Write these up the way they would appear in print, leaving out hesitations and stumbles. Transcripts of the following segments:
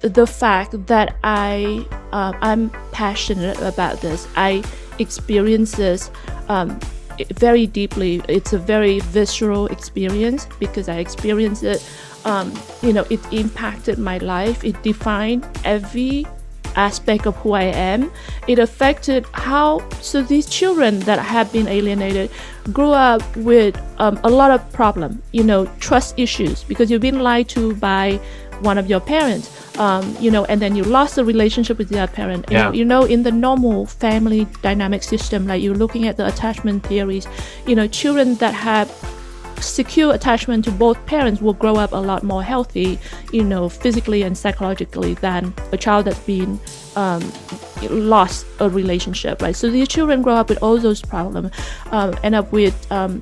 the fact that I'm passionate about this. I experience this very deeply. It's a very visceral experience because I experienced it. It impacted my life. It defined every aspect of who I am. It affected so these children that have been alienated grew up with a lot of problem, trust issues, because you've been lied to by one of your parents, and then you lost the relationship with your parent. In the normal family dynamic system, like you're looking at the attachment theories, children that have secure attachment to both parents will grow up a lot more healthy, physically and psychologically, than a child that's been lost a relationship, right? So these children grow up with all those problems, end up with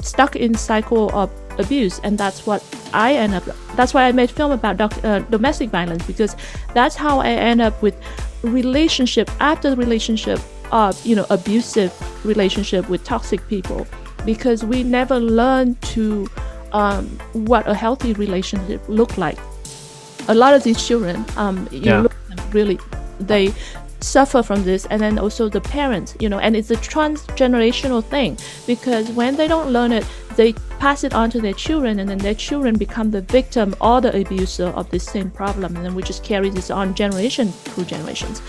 stuck in cycle of abuse, and that's what I end up. That's why I made film about domestic violence, because that's how I end up with relationship after relationship of abusive relationship with toxic people, because we never learn to what a healthy relationship look like. A lot of these children, look at them, really, they suffer from this, and then also the parents, and it's a transgenerational thing, because when they don't learn it, they pass it on to their children, and then their children become the victim or the abuser of this same problem, and then we just carry this on generation through generations.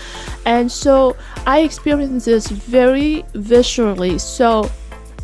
And so I experienced this very viscerally. So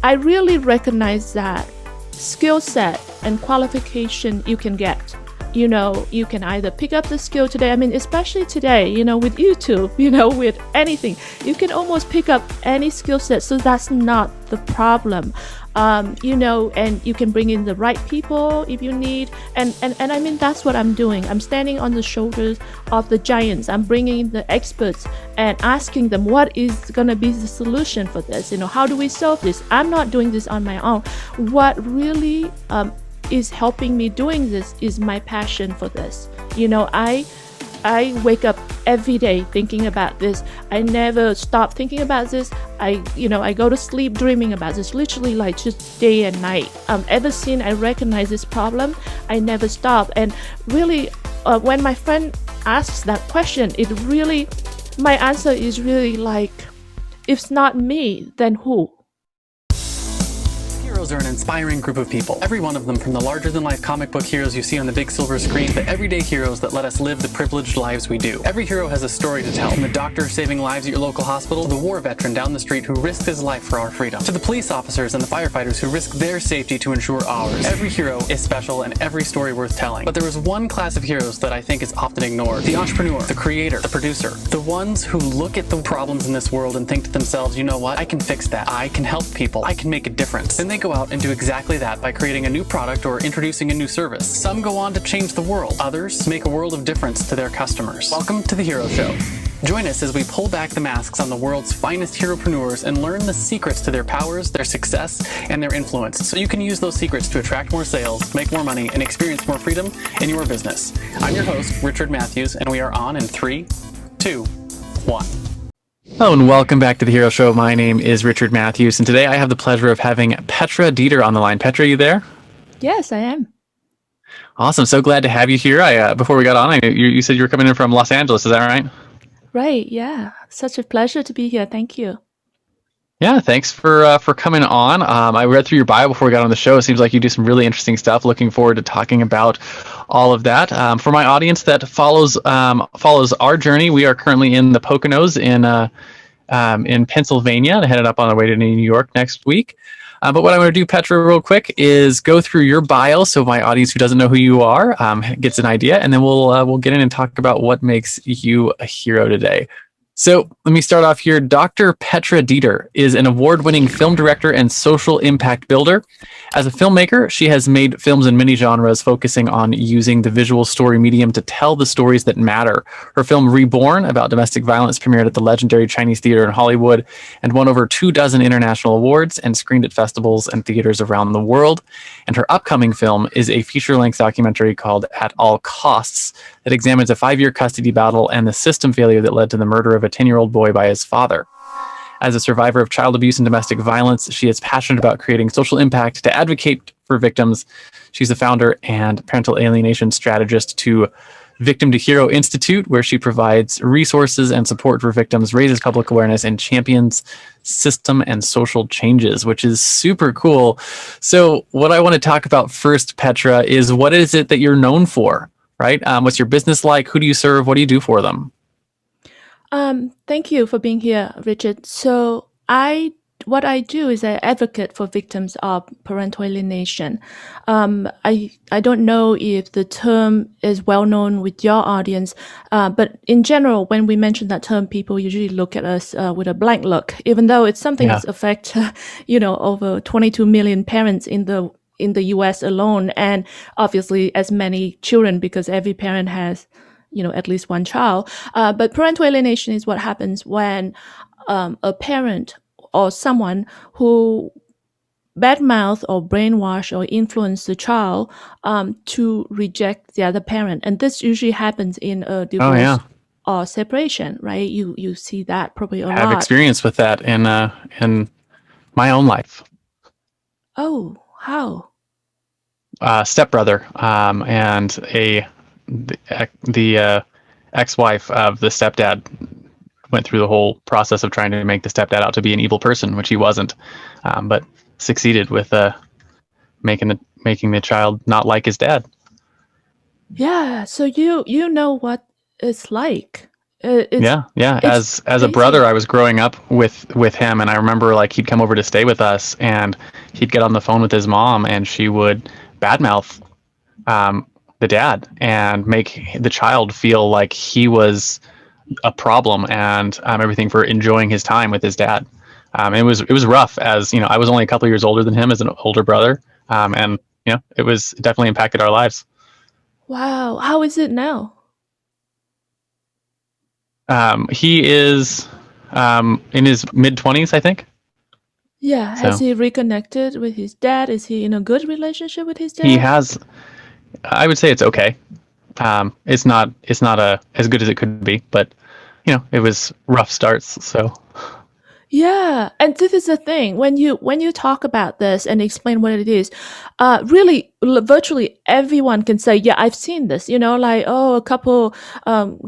I really recognize that skill set and qualification you can get. You can either pick up the skill today. I mean, especially today, with YouTube, with anything, you can almost pick up any skill set. So that's not the problem. And you can bring in the right people if you need. And I mean, that's what I'm doing. I'm standing on the shoulders of the giants. I'm bringing in the experts and asking them, what is going to be the solution for this? How do we solve this? I'm not doing this on my own. What really is helping me doing this is my passion for this. I wake up every day thinking about this. I never stop thinking about this. I go to sleep dreaming about this, literally like just day and night. Ever since I recognize this problem, I never stop. And really, when my friend asks that question, my answer is really like, if it's not me, then who? Heroes are an inspiring group of people. Every one of them, from the larger-than-life comic book heroes you see on the big silver screen, to everyday heroes that let us live the privileged lives we do. Every hero has a story to tell, from the doctor saving lives at your local hospital, to the war veteran down the street who risked his life for our freedom, to the police officers and the firefighters who risk their safety to ensure ours. Every hero is special and every story worth telling. But there is one class of heroes that I think is often ignored: the entrepreneur, the creator, the producer, the ones who look at the problems in this world and think to themselves, you know what, I can fix that. I can help people. I can make a difference. Then they go out and do exactly that by creating a new product or introducing a new service. Some go on to change the world. Others make a world of difference to their customers. Welcome to The Hero Show. Join us as we pull back the masks on the world's finest heropreneurs and learn the secrets to their powers, their success, and their influence, so you can use those secrets to attract more sales, make more money, and experience more freedom in your business. I'm your host, Richard Matthews, and we are on in 3, 2, 1. Hello and welcome back to The Hero Show. My name is Richard Matthews, and today I have the pleasure of having Petra Deeter on the line. Petra, you there? Yes, I am. Awesome. So glad to have you here. Before we got on, you said you were coming in from Los Angeles. Is that right? Right. Yeah. Such a pleasure to be here. Thank you. Yeah, thanks for coming on. I read through your bio before we got on the show. It seems like you do some really interesting stuff. Looking forward to talking about all of that. For my audience that follows our journey, we are currently in the Poconos in Pennsylvania, headed up on the way to New York next week. But what I'm going to do, Petra, real quick, is go through your bio so my audience who doesn't know who you are gets an idea, and then we'll get in and talk about what makes you a hero today. So let me start off here. Dr. Petra Deeter is an award-winning film director and social impact builder. As a filmmaker, she has made films in many genres, focusing on using the visual story medium to tell the stories that matter. Her film Reborn, about domestic violence, premiered at the legendary Chinese Theater in Hollywood and won over 24 international awards and screened at festivals and theaters around the world. And her upcoming film is a feature-length documentary called At All Costs that examines a 5-year custody battle and the system failure that led to the murder of a 10-year-old boy by his father. As a survivor of child abuse and domestic violence, she is passionate about creating social impact to advocate for victims. She's the founder and parental alienation strategist to Victim to Hero Institute, where she provides resources and support for victims, raises public awareness, and champions system and social changes, which is super cool. So, what I want to talk about first, Petra, is what is it that you're known for, right? What's your business like? Who do you serve? What do you do for them? Thank you for being here, Richard. What I do is I advocate for victims of parental alienation. I don't know if the term is well known with your audience, but in general, when we mention that term, people usually look at us with a blank look, even though it's something Yeah. that's affect, over 22 million parents in the U.S. alone, and obviously as many children because every parent has, at least one child. But parental alienation is what happens when a parent or someone who badmouth or brainwash or influence the child to reject the other parent, and this usually happens in a Oh, yeah. divorce or separation, right? You see that probably a Have lot. experience with that in my own life. Oh, how? Stepbrother, and the ex-wife of the stepdad went through the whole process of trying to make the stepdad out to be an evil person, which he wasn't, but succeeded with making the child not like his dad. Yeah, so you know what it's like. It's Yeah. it's As a brother, crazy. I was growing up with him, and I remember like he'd come over to stay with us, and he'd get on the phone with his mom, and she would badmouth the dad and make the child feel like he was a problem and everything for enjoying his time with his dad. It was rough, as I was only a couple years older than him as an older brother, and it definitely impacted our lives. Wow, how is it now? He is in his mid 20s, I think. Yeah, has So he reconnected with his dad? Is he in a good relationship with his he dad? has. I would say it's okay. It's not as good as it could be, but it was rough starts. So Yeah, and this is the thing when you talk about this and explain what it is, really, virtually everyone can say, "Yeah, I've seen this." Like, oh, a couple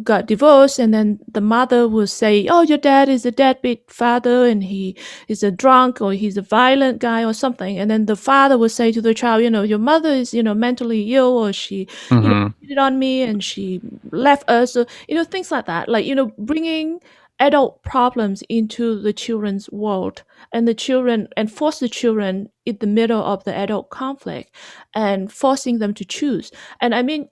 got divorced, and then the mother will say, "Oh, your dad is a deadbeat father, and he is a drunk, or he's a violent guy, or something." And then the father will say to the child, "Your mother is, mentally ill, or she, hmm cheated on me, and she left us," or things like that. Like, bringing adult problems into the children's world, and force the children in the middle of the adult conflict and forcing them to choose. And I mean,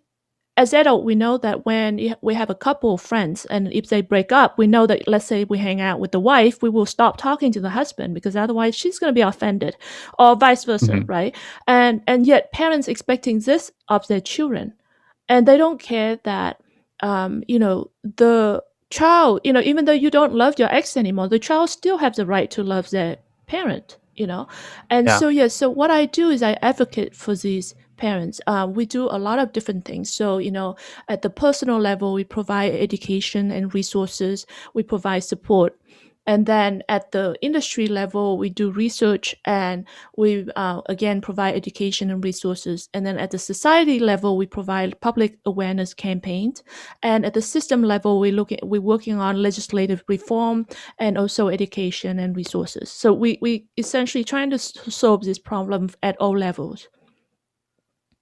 as adult, we know that when we have a couple of friends, and if they break up, we know that, let's say we hang out with the wife, we will stop talking to the husband because otherwise she's going to be offended, or vice versa, hmm right? And yet parents expecting this of their children, and they don't care that the child, even though you don't love your ex anymore, the child still has the right to love their parent. And yeah. so, yeah, so what I do is I advocate for these parents. We do a lot of different things. So, at the personal level, we provide education and resources, we provide support. And then at the industry level, we do research, and we again provide education and resources. And then at the society level, we provide public awareness campaigns. And at the system level, we're working on legislative reform and also education and resources. So we essentially trying to solve this problem at all levels.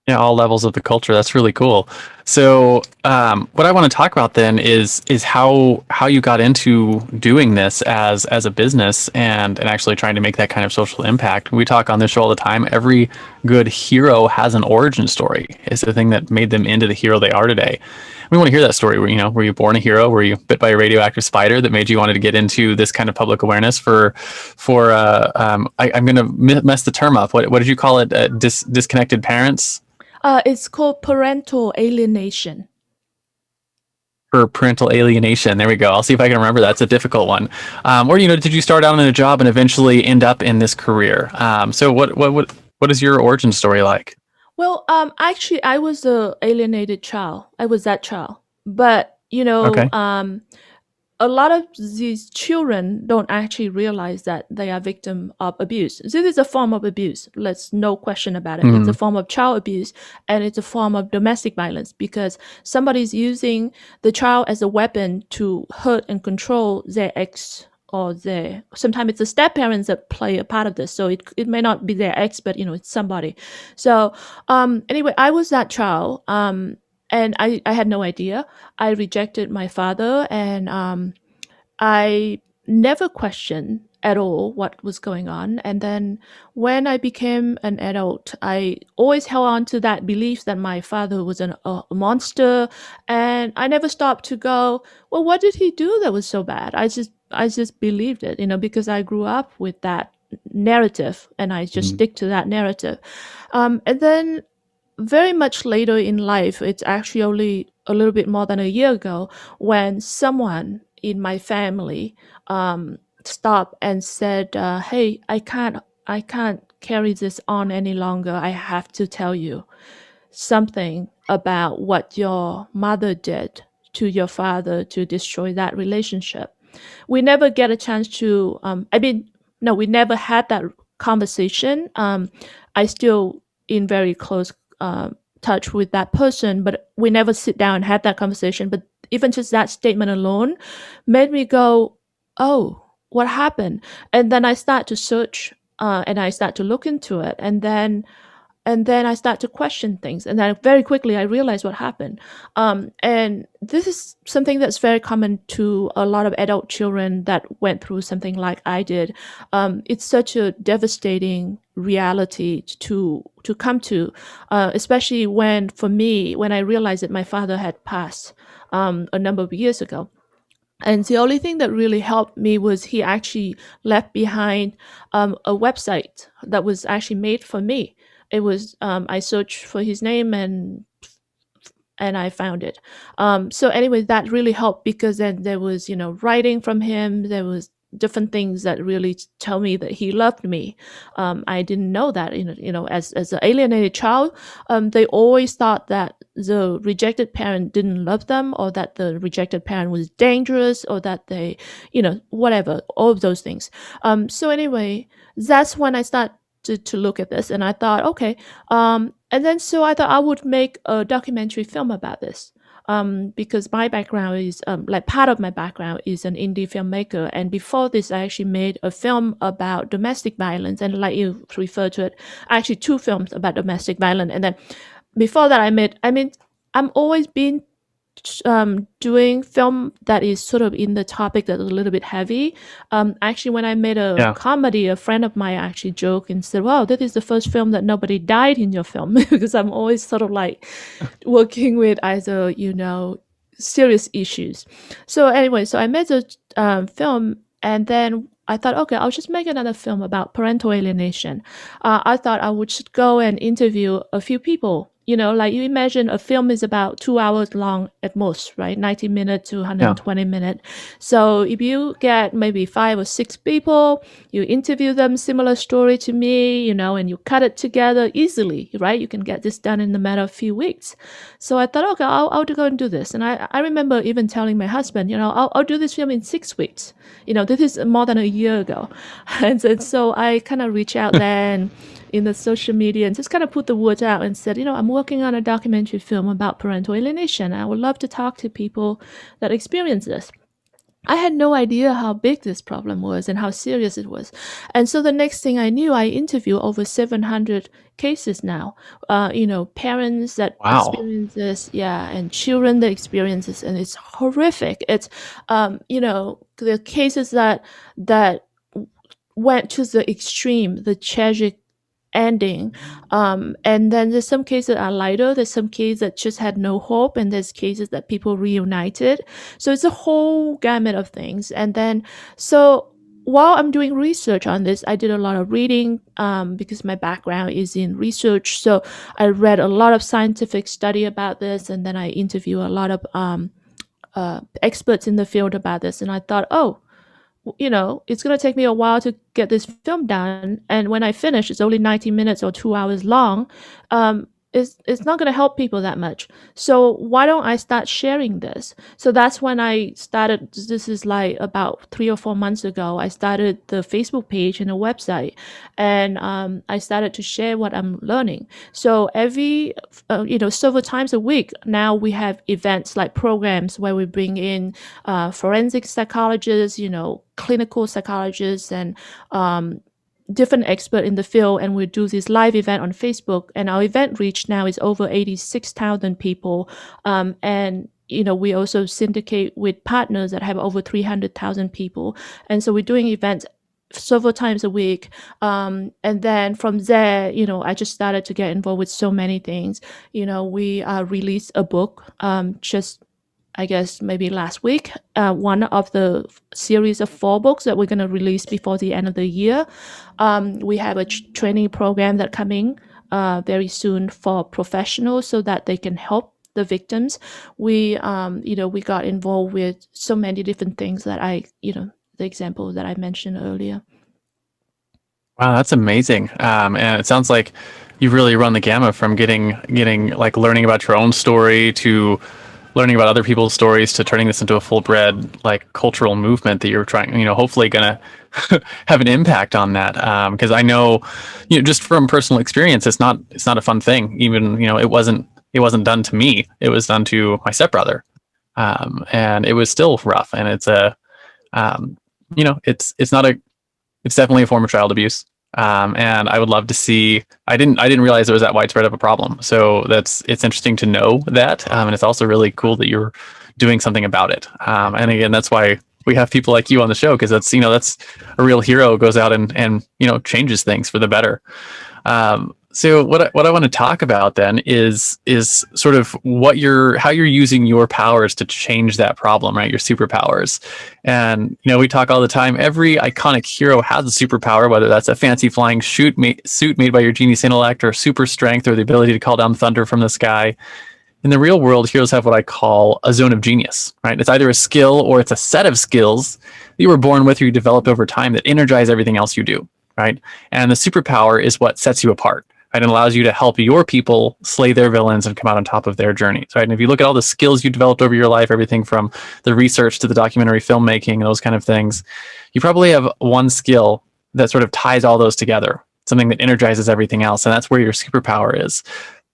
Yeah, all levels of the culture. That's really cool. So, what I want to talk about then is how you got into doing this as a business and actually trying to make that kind of social impact. We talk on this show all the time. Every good hero has an origin story. It's the thing that made them into the hero they are today. We want to hear that story. Were you born a hero? Were you bit by a radioactive spider that made you wanted to get into this kind of public awareness I'm going to mess the term up. What did you call it? Disconnected parents? It's called parental alienation. For parental alienation. There we go. I'll see if I can remember that. It's a difficult one. Or did you start out in a job and eventually end up in this career? So what is your origin story like? Well, actually, I was a alienated child. I was that child, but Okay. a lot of these children don't actually realize that they are victim of abuse. This is a form of abuse. Let's no question about it. It's a Mhm. form of child abuse, and it's a form of domestic violence because somebody's using the child as a weapon to hurt and control their ex or their. Sometimes it's the step parents that play a part of this. So it may not be their ex, but it's somebody. So anyway, I was that child. And I had no idea. I rejected my father, and I never questioned at all what was going on. And then when I became an adult, I always held on to that belief that my father was a monster, and I never stopped to go, well, what did he do that was so bad? I just believed it, because I grew up with that narrative, and I just Mhm. stick to that narrative. And then very much later in life, it's actually only a little bit more than a year ago, when someone in my family stopped and said, "Hey, I can't carry this on any longer. I have to tell you something about what your mother did to your father to destroy that relationship." We never get a chance to. No, we never had that conversation. I still in very close touch with that person, but we never sit down and had that conversation. But even just that statement alone made me go, "Oh, what happened?" And then I start to search, and I start to look into it, and then I start to question things, and then very quickly I realize what happened. And this is something that's very common to a lot of adult children that went through something like I did. It's such a devastating reality to come to, especially for me, when I realized that my father had passed a number of years ago. And the only thing that really helped me was he actually left behind a website that was actually made for me. It was I searched for his name, and I found it. So anyway, that really helped because then there was writing from him. There was different things that really tell me that he loved me. I didn't know that. As an alienated child, they always thought that the rejected parent didn't love them, or that the rejected parent was dangerous, or that they, whatever, all of those things. So anyway, that's when I started to look at this, and I thought, okay, and then so I thought I would make a documentary film about this. Because my background is like part of my background is an indie filmmaker, and before this, I actually made a film about domestic violence, and like you referred to it, actually two films about domestic violence, and then before that, I'm always been doing film that is sort of in the topic that is a little bit heavy. Actually, when I made a Yeah. comedy, a friend of mine actually joked and said, "Wow, this is the first film that nobody died in your film," because I'm always sort of like working with either serious issues. So anyway, so I made the film, and then I thought, okay, I'll just make another film about parental alienation. I thought I would just go and interview a few people. Like you imagine a film is about 2 hours long at most, right? 90 minutes to Yeah. 120 minutes. So if you get maybe 5 or 6 people, you interview them, similar story to me, and you cut it together easily, right? You can get this done in a matter of a few weeks. So I thought, okay, I'll go and do this. And I remember even telling my husband, I'll do this film in 6 weeks. This is more than a year ago. And so I kind of reached out then in the social media and just kind of put the word out and said, I'm working on a documentary film about parental alienation. I would love to talk to people that experience this. I had no idea how big this problem was and how serious it was. And so the next thing I knew, I interviewed over 700 cases now. Parents that Wow. experience this, yeah, and children that experience this, and it's horrific. It's, the cases that went to the extreme, the tragic ending. And then there's some cases that are lighter. There's some cases that just had no hope, and there's cases that people reunited. So it's a whole gamut of things. And then, so while I'm doing research on this, I did a lot of reading because my background is in research. So I read a lot of scientific study about this, and then I interview a lot of experts in the field about this. And I thought, oh, it's going to take me a while to get this film done. And when I finish, it's only 90 minutes or 2 hours long. it's not going to help people that much. So why don't I start sharing this? So that's when I started. This is like about 3 or 4 months ago. I started the Facebook page and a website, and I started to share what I'm learning. So every several times a week now we have events like programs where we bring in forensic psychologists, clinical psychologists, and different expert in the field, and we do this live event on Facebook, and our event reach now is over 86,000 people. And we also syndicate with partners that have over 300,000 people, and so we're doing events several times a week. And then from there, I just started to get involved with so many things. We released a book just, I guess, maybe last week, one of the series of 4 books that we're going to release before the end of the year. We have a training program that coming very soon for professionals so that they can help the victims. We got involved with so many different things that the example that I mentioned earlier. Wow, that's amazing. And it sounds like you really run the gamut from getting like learning about your own story to learning about other people's stories to turning this into a full-bred like cultural movement that you're trying, hopefully gonna have an impact on that. Because I know, just from personal experience, it's not a fun thing. Even, it wasn't done to me. It was done to my stepbrother. And it was still rough. And it's it's definitely a form of child abuse. And I would love to see. I didn't realize it was that widespread of a problem. So it's interesting to know that, and it's also really cool that you're doing something about it. And again, that's why we have people like you on the show, because that's a real hero who goes out and changes things for the better. So what I want to talk about then is sort of how you're using your powers to change that problem, right? Your superpowers. And we talk all the time. Every iconic hero has a superpower, whether that's a fancy flying suit made by your genius intellect, or super strength, or the ability to call down thunder from the sky. In the real world, heroes have what I call a zone of genius, right? It's either a skill or it's a set of skills that you were born with or you developed over time that energize everything else you do, right? And the superpower is what sets you apart. Right, and allows you to help your people slay their villains and come out on top of their journeys. Right, and if you look at all the skills you developed over your life, everything from the research to the documentary filmmaking, those kind of things, you probably have one skill that sort of ties all those together, something that energizes everything else, and that's where your superpower is.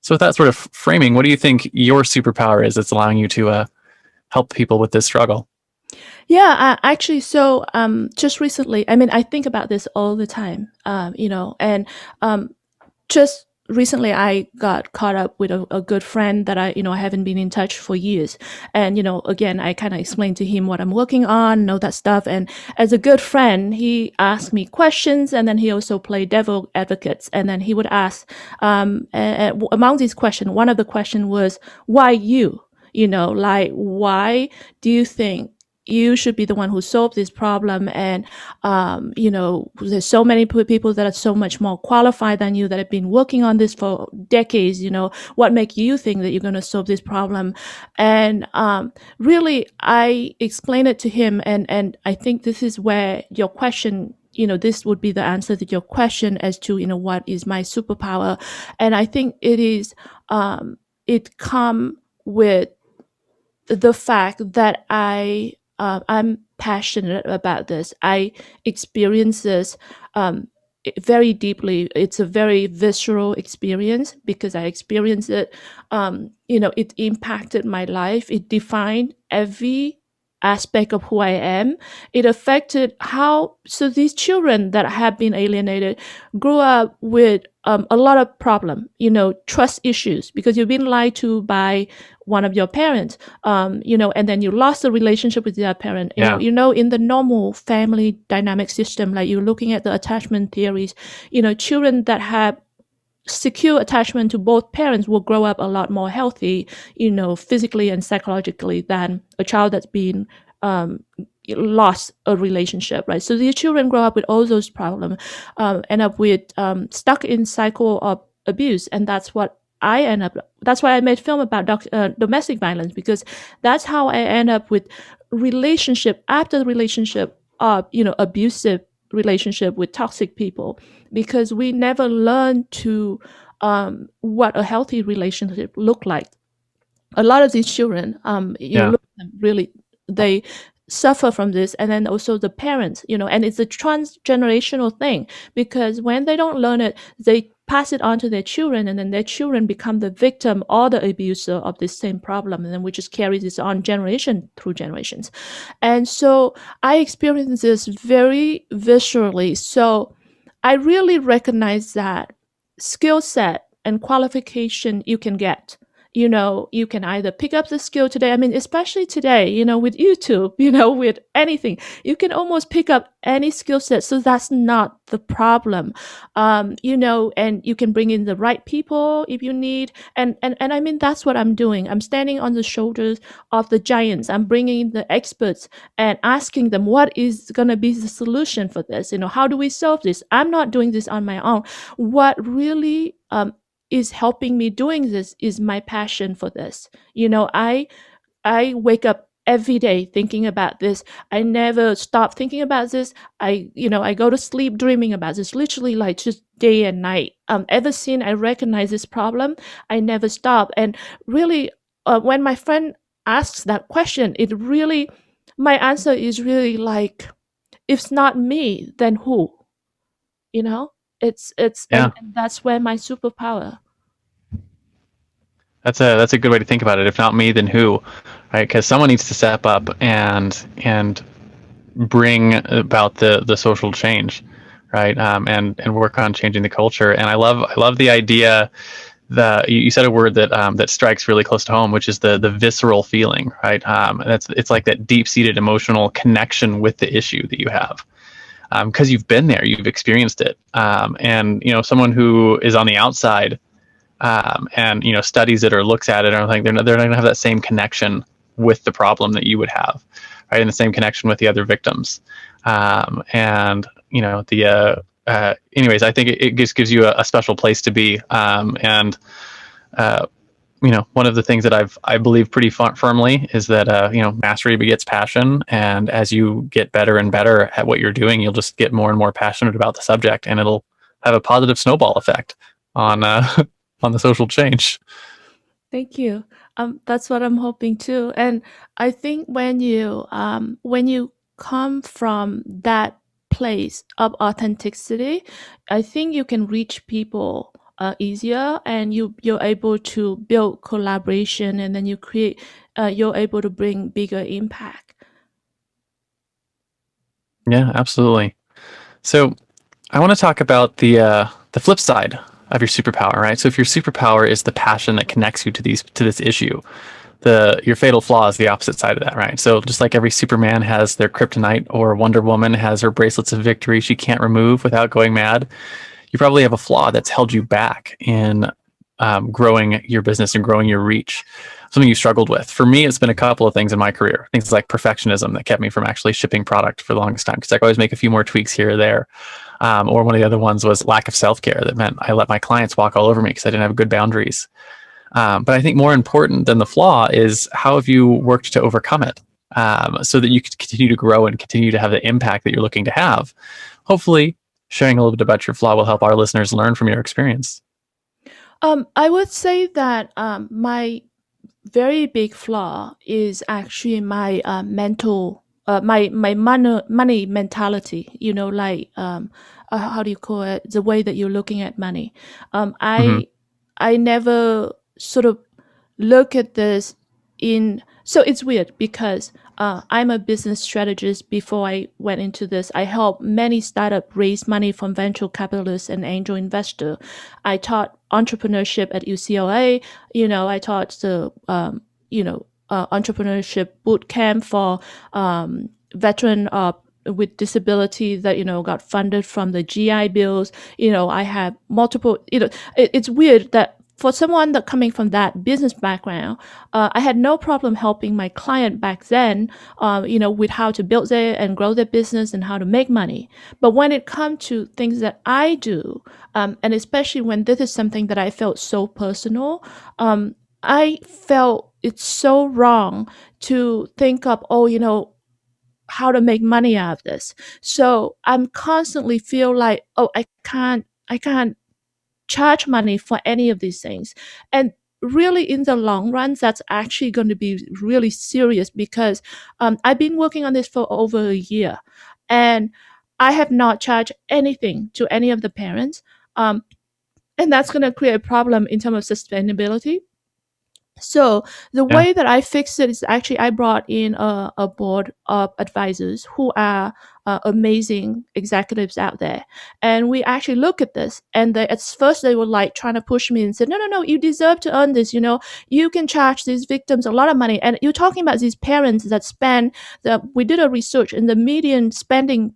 So with that sort of framing, what do you think your superpower is that's allowing you to help people with this struggle? Yeah, actually, so just recently, I think about this all the time, and just recently I got caught up with a good friend that I haven't been in touch for years. And, again, I kind of explained to him what I'm working on, all that stuff. And as a good friend, he asked me questions, and then he also played devil advocates. And then he would ask, among these questions, one of the questions was, why you? Like, why do you think you should be the one who solved this problem? And there's so many people that are so much more qualified than you that have been working on this for decades. What make you think that you're going to solve this problem? And really, I explained it to him, and I think this is where your question, this would be the answer to your question as to what is my superpower. And I think it is it come with the fact that I'm passionate about this. I experience this very deeply. It's a very visceral experience because I experienced it. It impacted my life. It defined every aspect of who I am. It affected so these children that have been alienated grew up with a lot of problem, trust issues, because you've been lied to by one of your parents, and then you lost the relationship with your parent. Yeah. In the normal family dynamic system, like you're looking at the attachment theories, children that have secure attachment to both parents will grow up a lot more healthy, physically and psychologically, than a child that's been lost a relationship, right? So these children grow up with all those problems, end up with stuck in cycle of abuse, and that's what I end up. That's why I made film about domestic violence, because that's how I end up with relationship after the relationship of abusive relationship with toxic people, because we never learn to what a healthy relationship look like. A lot of these children, Yeah. look at them, really, they suffer from this, and then also the parents, and it's a transgenerational thing, because when they don't learn it, they pass it on to their children, and then their children become the victim or the abuser of this same problem, and then we just carry this on generation through generations. And so I experienced this very viscerally. So I really recognize that skill set and qualification you can get. You can either pick up the skill today. I mean, especially today, with YouTube, with anything, you can almost pick up any skill set. So that's not the problem. And you can bring in the right people if you need. And I mean, that's what I'm doing. I'm standing on the shoulders of the giants. I'm bringing in the experts and asking them, what is going to be the solution for this? How do we solve this? I'm not doing this on my own. What really is helping me doing this is my passion for this. I wake up every day thinking about this. I never stop thinking about this. I go to sleep dreaming about this, literally like just day and night. Ever since I recognize this problem, I never stop. And really, when my friend asks that question, my answer is really like, if it's not me, then who? You know, it's Yeah. and that's where my superpower. That's a good way to think about it. If not me, then who? Right? Because someone needs to step up and bring about the social change, right? And work on changing the culture. And I love the idea that you said a word that strikes really close to home, which is the visceral feeling, right? It's like that deep seated emotional connection with the issue that you have. Because you've been there, you've experienced it, and someone who is on the outside and studies it or looks at it, or like they're not going to have that same connection with the problem that you would have, right? And the same connection with the other victims. And anyways, I think it just gives you a special place to be. And one of the things that I believe pretty firmly is that mastery begets passion, and as you get better and better at what you're doing, you'll just get more and more passionate about the subject, and it'll have a positive snowball effect on on the social change. Thank you. That's what I'm hoping too. And I think when you come from that place of authenticity, I think you can reach people easier, and you're able to build collaboration, and then you're able to bring bigger impact. Yeah, absolutely. So I want to talk about the flip side of your superpower, right? So if your superpower is the passion that connects you to this issue, your fatal flaw is the opposite side of that, right? So just like every Superman has their kryptonite, or Wonder Woman has her bracelets of victory she can't remove without going mad, you probably have a flaw that's held you back in growing your business and growing your reach. Something you struggled with. For me, it's been a couple of things in my career. Things like perfectionism that kept me from actually shipping product for the longest time, because I could always make a few more tweaks here or there. Or one of the other ones was lack of self-care that meant I let my clients walk all over me because I didn't have good boundaries. But I think more important than the flaw is how have you worked to overcome it, so that you can continue to grow and continue to have the impact that you're looking to have. Hopefully, sharing a little bit about your flaw will help our listeners learn from your experience. I would say that my very big flaw is actually my mental, my money mentality. Like, how do you call it? The way that you're looking at money. Um, Mm-hmm. I I never sort of look at this in. So it's weird because I'm a business strategist. Before I went into this, I helped many startups raise money from venture capitalists and angel investor. I taught entrepreneurship at UCLA. I taught the entrepreneurship boot camp for veteran with disability that got funded from the GI bills. I have multiple. It's weird that for someone that coming from that business background, I had no problem helping my client back then, with how to build their and grow their business and how to make money. But when it comes to things that I do, and especially when this is something that I felt so personal, I felt it's so wrong to think of, how to make money out of this. So I'm constantly feel like, I can't charge money for any of these things. And really, in the long run, that's actually going to be really serious, because I've been working on this for over a year, and I have not charged anything to any of the parents. And that's going to create a problem in terms of sustainability. So the Yeah. way that I fixed it is actually I brought in a board of advisors who are amazing executives out there, and we actually look at this. And at first they were like trying to push me and said, no, no, no, you deserve to earn this. You know, you can charge these victims a lot of money. And you're talking about these parents that spend. We did a research, and the median spending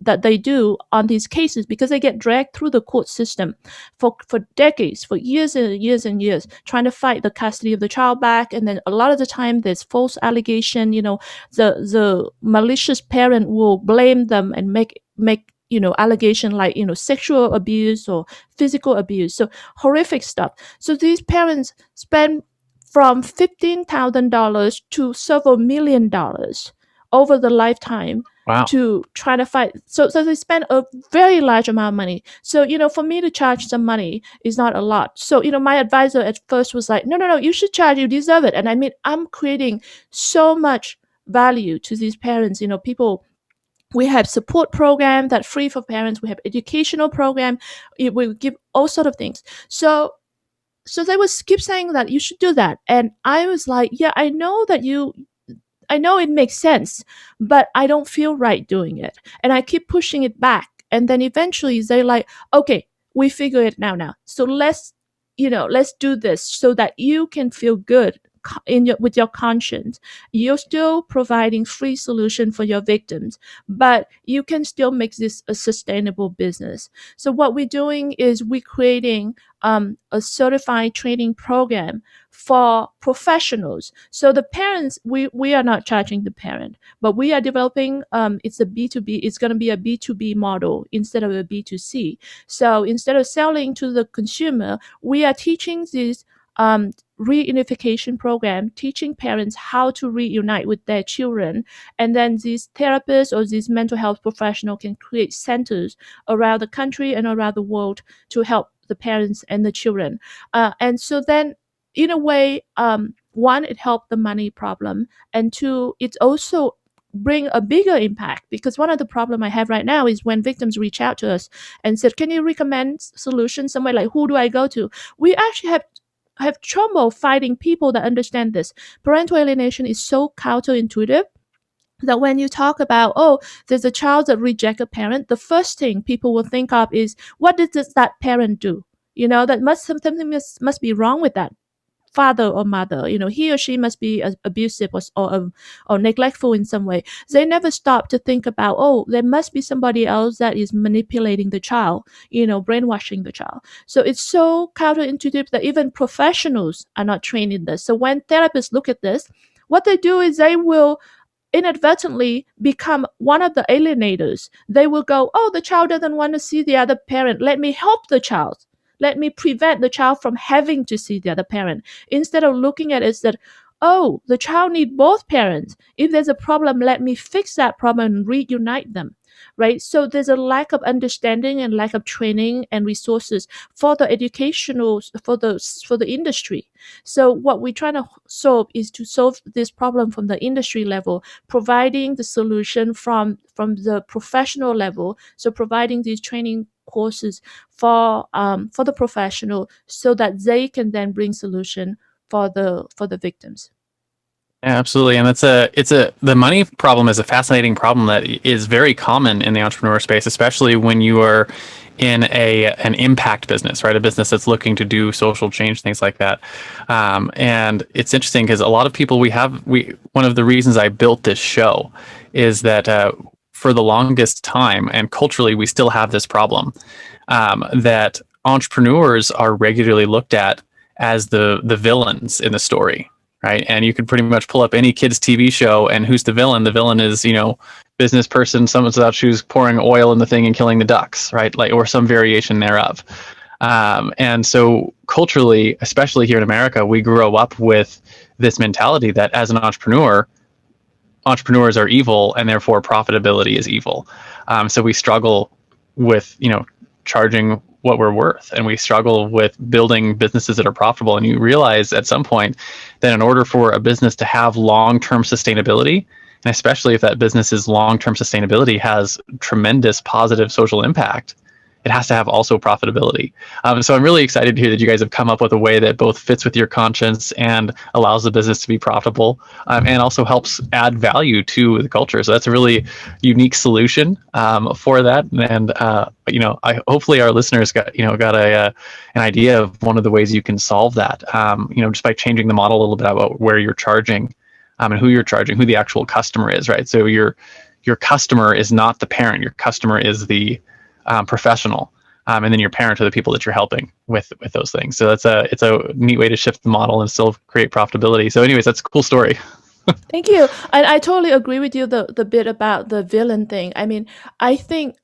that they do on these cases, because they get dragged through the court system for decades, for years and years and years, trying to fight the custody of the child back. And then a lot of the time there's false allegation, you know, the malicious parent will blame them and make allegation like, sexual abuse or physical abuse. So horrific stuff. So these parents spend from $15,000 to several $1 million over the lifetime. Wow. To try to fight. So they spend a very large amount of money. So, for me to charge some money is not a lot. So, my advisor at first was like, no, no, no, you should charge, you deserve it. And I mean, I'm creating so much value to these parents. We have support program that's free for parents. We have educational program. We give all sort of things. So they would keep saying that you should do that. And I was like, yeah, I know it makes sense, but I don't feel right doing it. And I keep pushing it back. And then eventually they're like, okay, we figure it now. So let's do this so that you can feel good with your conscience. You're still providing free solution for your victims, but you can still make this a sustainable business. So what we're doing is we're creating a certified training program for professionals. So the parents, we are not charging the parent, but we are developing, it's a B2B, it's going to be a B2B model instead of a B2C. So instead of selling to the consumer, we are teaching this reunification program, teaching parents how to reunite with their children. And then these therapists or these mental health professionals can create centers around the country and around the world to help the parents and the children. And so then, in a way, one, it helped the money problem, and two, it also bring a bigger impact, because one of the problem I have right now is when victims reach out to us and said, can you recommend solutions somewhere, like who do I go to? We actually have trouble finding people that understand this. Parental alienation is so counterintuitive that when you talk about, there's a child that rejects a parent, the first thing people will think of is, what did that parent do? That something must be wrong with that father or mother. He or she must be abusive or neglectful in some way. They never stop to think about, there must be somebody else that is manipulating the child, brainwashing the child. So it's so counterintuitive that even professionals are not trained in this. So when therapists look at this, what they do is they will inadvertently become one of the alienators. They will go, the child doesn't want to see the other parent. Let me help the child. Let me prevent the child from having to see the other parent. Instead of looking at it as that, the child needs both parents. If there's a problem, let me fix that problem and reunite them, right? So there's a lack of understanding and lack of training and resources for the educational, for the industry. So what we're trying to solve is to solve this problem from the industry level, providing the solution from the professional level. So providing these training courses for the professional, so that they can then bring solution for the victims. Yeah, absolutely. And the money problem is a fascinating problem that is very common in the entrepreneur space, especially when you are in an impact business, right? A business that's looking to do social change, things like that. And it's interesting because a lot of people one of the reasons I built this show is that for the longest time, and culturally, we still have this problem, that entrepreneurs are regularly looked at as the villains in the story, right? And you can pretty much pull up any kids' TV show, and who's the villain? The villain is, business person, someone's without shoes, pouring oil in the thing and killing the ducks, right? Or some variation thereof. And so culturally, especially here in America, we grow up with this mentality that as an entrepreneur, entrepreneurs are evil, and therefore profitability is evil. So we struggle with, charging what we're worth, and we struggle with building businesses that are profitable. And you realize at some point that in order for a business to have long-term sustainability, and especially if that business's long-term sustainability has tremendous positive social impact, it has to have also profitability. So I'm really excited to hear that you guys have come up with a way that both fits with your conscience and allows the business to be profitable, and also helps add value to the culture. So that's a really unique solution for that. And I hopefully our listeners got an idea of one of the ways you can solve that. Just by changing the model a little bit about where you're charging, and who you're charging, who the actual customer is, right? So your customer is not the parent. Your customer is the professional, and then your parent are the people that you're helping with those things. So it's a neat way to shift the model and still create profitability. So anyways, that's a cool story. Thank you. And I totally agree with you the bit about the villain thing. I mean, I think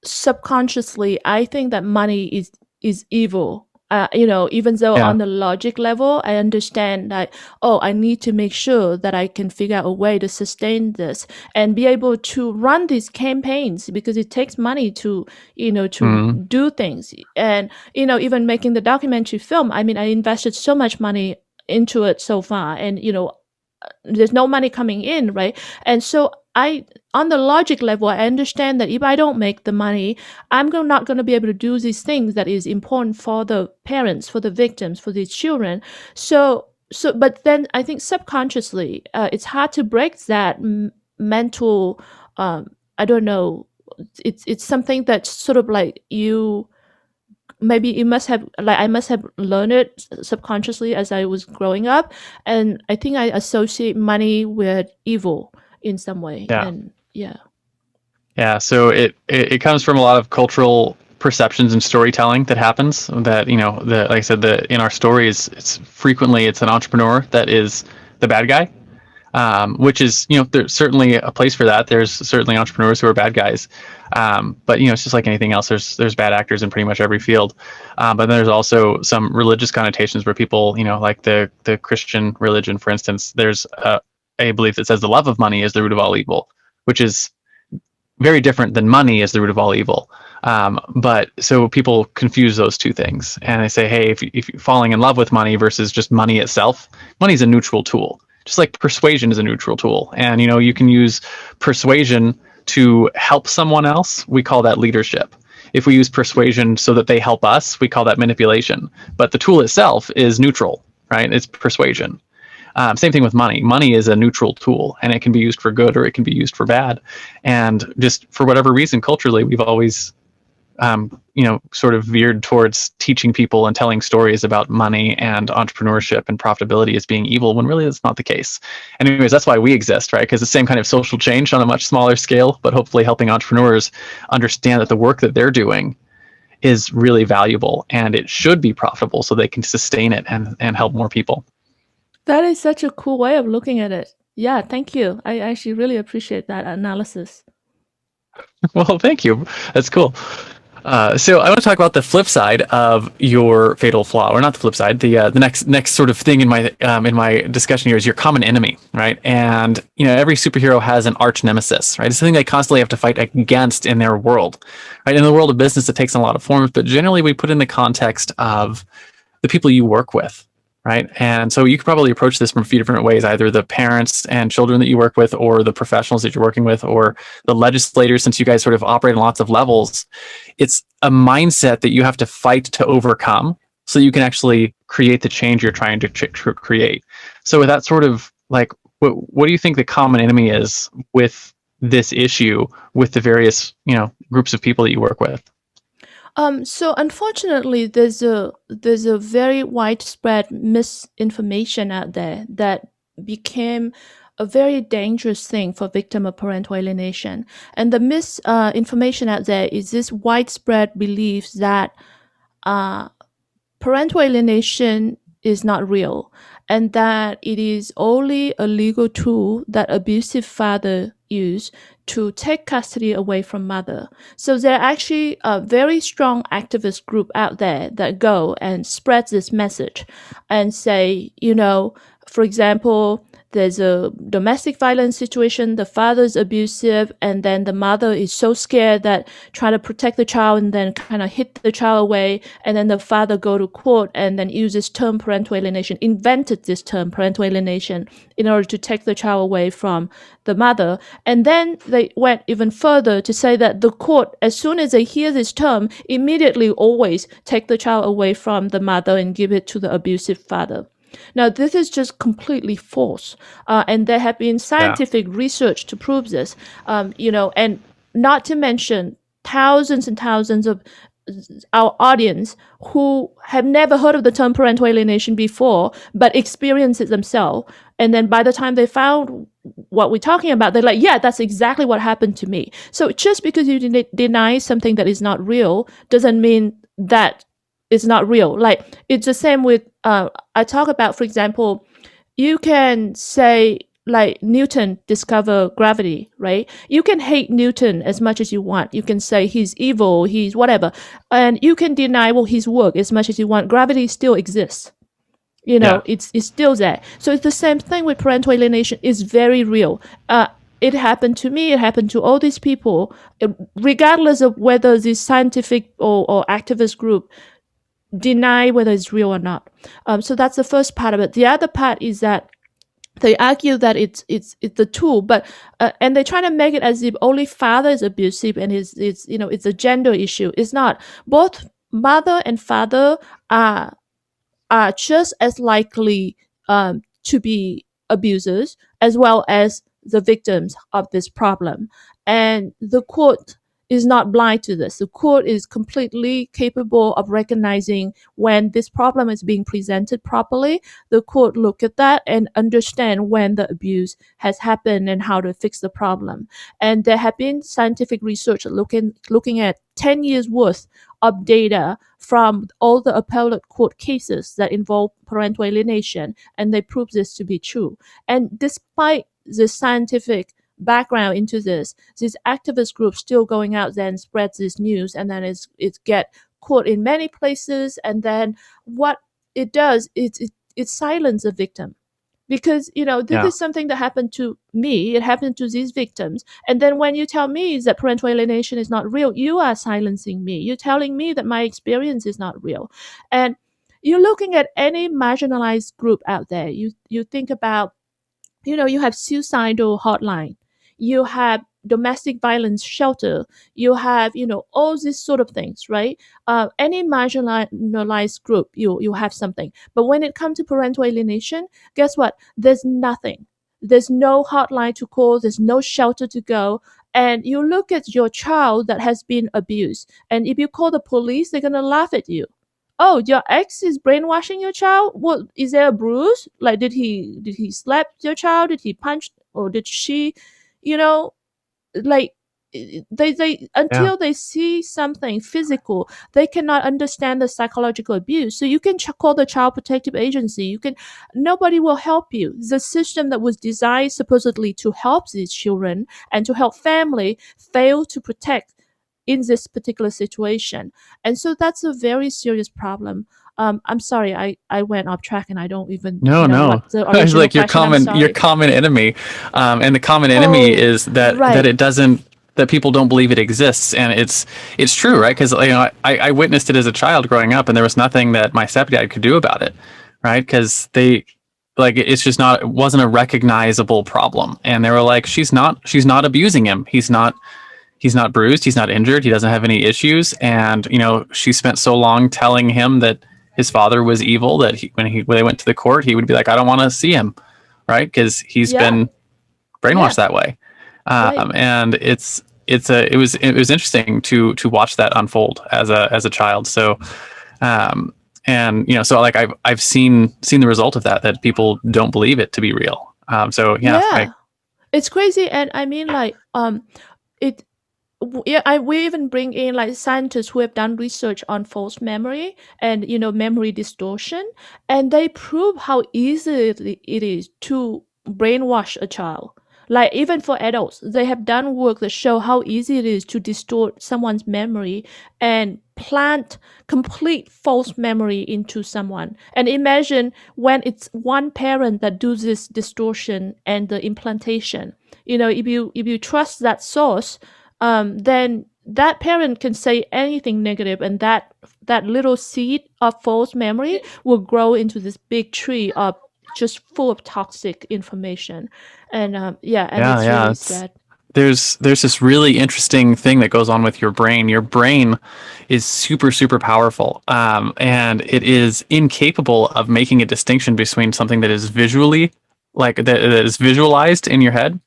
subconsciously, I think that money is evil. Even though Yeah. on the logic level, I understand that, oh, I need to make sure that I can figure out a way to sustain this and be able to run these campaigns, because it takes money to Mhm. do things. And, even making the documentary film, I mean, I invested so much money into it so far, and, there's no money coming in, right? And so on the logic level, I understand that if I don't make the money, I'm not going to be able to do these things that is important for the parents, for the victims, for these children. But then I think subconsciously, it's hard to break that mental. I don't know. It's something that's sort of like maybe you must have, like, I must have learned it subconsciously as I was growing up, and I think I associate money with evil in some way. Yeah. And yeah. Yeah. So it comes from a lot of cultural perceptions and storytelling that happens. That like I said, in our stories, it's an entrepreneur that is the bad guy, which is, there's certainly a place for that. There's certainly entrepreneurs who are bad guys, but it's just like anything else. There's bad actors in pretty much every field, but then there's also some religious connotations where people, like the Christian religion, for instance. There's a belief that says the love of money is the root of all evil, which is very different than money is the root of all evil. But so people confuse those two things, and they say, hey, if you're falling in love with money versus just money itself, money is a neutral tool, just like persuasion is a neutral tool. And you can use persuasion to help someone else. We call that leadership. If we use persuasion so that they help us, we call that manipulation. But the tool itself is neutral, right? It's persuasion. Same thing with money. Money is a neutral tool, and it can be used for good or it can be used for bad. And just for whatever reason, culturally, we've always, sort of veered towards teaching people and telling stories about money and entrepreneurship and profitability as being evil, when really that's not the case. Anyways, that's why we exist, right? Because the same kind of social change on a much smaller scale, but hopefully helping entrepreneurs understand that the work that they're doing is really valuable and it should be profitable so they can sustain it and help more people. That is such a cool way of looking at it. Yeah, thank you. I actually really appreciate that analysis. Well, thank you. That's cool. So I want to talk about the flip side of your fatal flaw, or not the flip side. The next sort of thing in my discussion here is your common enemy, right? And every superhero has an arch nemesis, right? It's something they constantly have to fight against in their world, right? In the world of business, it takes on a lot of forms, but generally we put in the context of the people you work with, right? And so you could probably approach this from a few different ways, either the parents and children that you work with, or the professionals that you're working with, or the legislators, since you guys sort of operate on lots of levels. It's a mindset that you have to fight to overcome so you can actually create the change you're trying to create. So with that sort of, like, what do you think the common enemy is with this issue with the various, groups of people that you work with? So unfortunately, there's a very widespread misinformation out there that became a very dangerous thing for victim of parental alienation. And the misinformation out there is this widespread belief that parental alienation is not real, and that it is only a legal tool that abusive father use to take custody away from mother. So there are actually a very strong activist group out there that go and spread this message and say, for example, there's a domestic violence situation, the father is abusive, and then the mother is so scared that trying to protect the child and then kind of hit the child away, and then the father go to court and then use this term parental alienation, invented this term parental alienation in order to take the child away from the mother. And then they went even further to say that the court, as soon as they hear this term, immediately always take the child away from the mother and give it to the abusive father. Now, this is just completely false, and there have been scientific research to prove this. And not to mention thousands and thousands of our audience who have never heard of the term parental alienation before, but experience it themselves. And then by the time they found what we're talking about, they're like, yeah, that's exactly what happened to me. So just because you deny something that is not real doesn't mean that it's not real. Like, it's the same with, I talk about, for example, you can say, like, Newton discovered gravity, right? You can hate Newton as much as you want. You can say he's evil, he's whatever. And you can deny his work as much as you want. Gravity still exists. It's still there. So it's the same thing with parental alienation. It's very real. It happened to me. It happened to all these people, regardless of whether this scientific or activist group deny whether it's real or not. So that's the first part of it. The other part is that they argue that it's the tool, but and they try to make it as if only father is abusive and it's a gender issue. It's not. Both mother and father are just as likely to be abusers as well as the victims of this problem. And the court is not blind to this. The court is completely capable of recognizing when this problem is being presented properly. The court look at that and understand when the abuse has happened and how to fix the problem. And there have been scientific research looking at 10 years worth of data from all the appellate court cases that involve parental alienation, and they prove this to be true. And despite the scientific background into this activist groups still going out there and spread this news, and then it get caught in many places, and then what it does is it silences the victim. Because, this is something that happened to me. It happened to these victims. And then when you tell me that parental alienation is not real, you are silencing me. You're telling me that my experience is not real. And you're looking at any marginalized group out there. You think about, you have suicidal hotline. You have domestic violence shelter. You have, all these sort of things, right? Any marginalized group, you have something. But when it comes to parental alienation, guess what? There's nothing. There's no hotline to call. There's no shelter to go. And you look at your child that has been abused, and if you call the police, they're gonna laugh at you. Oh, your ex is brainwashing your child? What, is there a bruise? Like, did he slap your child? Did he punch, or did she, like, they until they see something physical, they cannot understand the psychological abuse. So you can call the child protective agency. Nobody will help you. The system that was designed supposedly to help these children and to help family fail to protect in this particular situation. And so that's a very serious problem. I'm sorry, I went off track and I don't even know what the it's original like your question. your common enemy, and the common enemy is that it doesn't, that people don't believe it exists. And it's true, right? Because I witnessed it as a child growing up, and there was nothing that my stepdad could do about it, right? Because it's just not, it wasn't a recognizable problem, and they were like, she's not abusing him, he's not bruised, he's not injured, he doesn't have any issues. And she spent so long telling him that his father was evil that when they went to the court, he would be like, I don't want to see him, right? Because he's been brainwashed that way. And it was interesting to watch that unfold as a child. So so like I've seen the result of that people don't believe it to be real. It's crazy. And I mean, like, we even bring in, like, scientists who have done research on false memory and memory distortion, and they prove how easy it is to brainwash a child. Like even for adults, they have done work that show how easy it is to distort someone's memory and plant complete false memory into someone. And imagine when it's one parent that does this distortion and the implantation. If you trust that source, then that parent can say anything negative, and that little seed of false memory will grow into this big tree of just full of toxic information. And and Yeah, it's yeah. really It's sad. there's this really interesting thing that goes on with your brain. Your brain is super, super powerful, and it is incapable of making a distinction between something that is visually, like that is visualized in your head,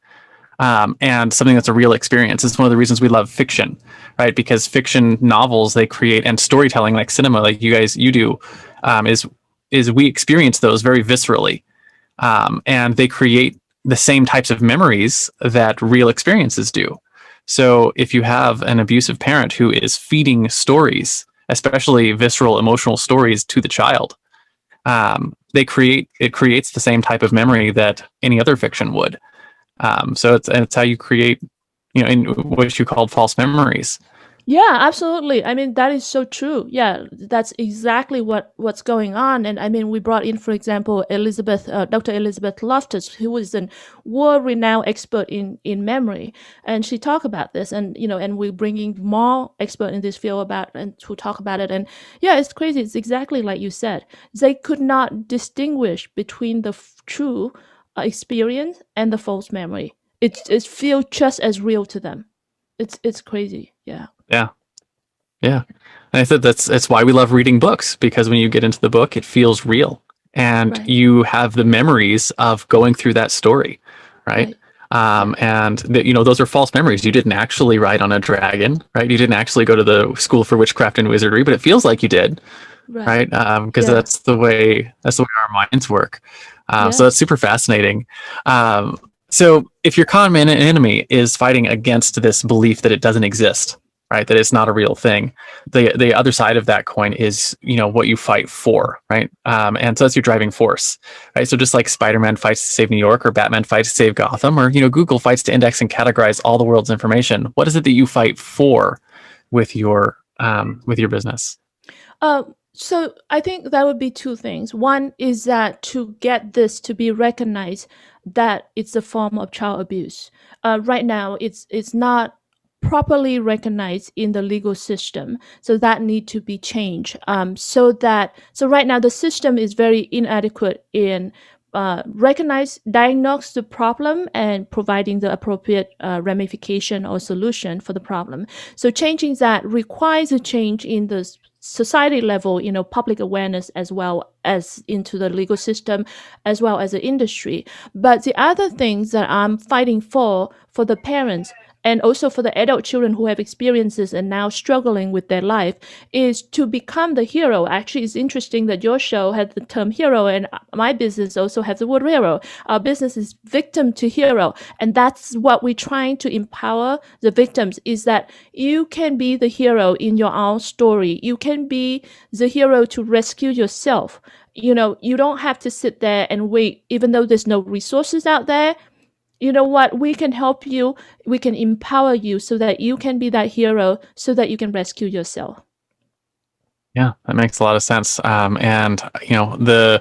and something that's a real experience. It's one of the reasons we love fiction, right? Because fiction novels they create and storytelling, like cinema, like you do, is we experience those very viscerally, and they create the same types of memories that real experiences do. So if you have an abusive parent who is feeding stories, especially visceral emotional stories to the child, it creates the same type of memory that any other fiction would. So it's how you create, in what you called false memories. Yeah, absolutely. I mean, that is so true. Yeah, that's exactly what's going on. And I mean, we brought in, for example, Dr. Elizabeth Loftus, who is a world-renowned expert in memory, and she talked about this. And we're bringing more expert in this field about and to talk about it. And yeah, it's crazy. It's exactly like you said. They could not distinguish between the true experience and the false memory. It feels just as real to them. It's crazy. Yeah. Yeah, yeah. And I said that's why we love reading books, because when you get into the book, it feels real, and Right. you have the memories of going through that story, right? Right. Yeah. And those are false memories. You didn't actually ride on a dragon, right? You didn't actually go to the school for witchcraft and wizardry, but it feels like you did, Right. right? Because Yeah. that's the way our minds work. So Yeah. that's super fascinating. So if your common enemy is fighting against this belief that it doesn't exist, right, that it's not a real thing, the other side of that coin is what you fight for, right? And so that's your driving force, right? So just like Spider-Man fights to save New York, or Batman fights to save Gotham, or Google fights to index and categorize all the world's information. What is it that you fight for with your business? So I think that would be two things. One is that to get this to be recognized that it's a form of child abuse. Right now, it's not properly recognized in the legal system, so that need to be changed. So right now the system is very inadequate in diagnose the problem and providing the appropriate ramification or solution for the problem. So changing that requires a change in the society level, public awareness, as well as into the legal system, as well as the industry. But the other things that I'm fighting for the parents and also for the adult children who have experiences and now struggling with their life, is to become the hero. Actually, it's interesting that your show had the term hero, and my business also has the word hero. Our business is victim to hero, and that's what we're trying to empower the victims, is that you can be the hero in your own story. You can be the hero to rescue yourself. You don't have to sit there and wait, even though there's no resources out there. You know what? We can help you. We can empower you so that you can be that hero, so that you can rescue yourself. Yeah, that makes a lot of sense. And the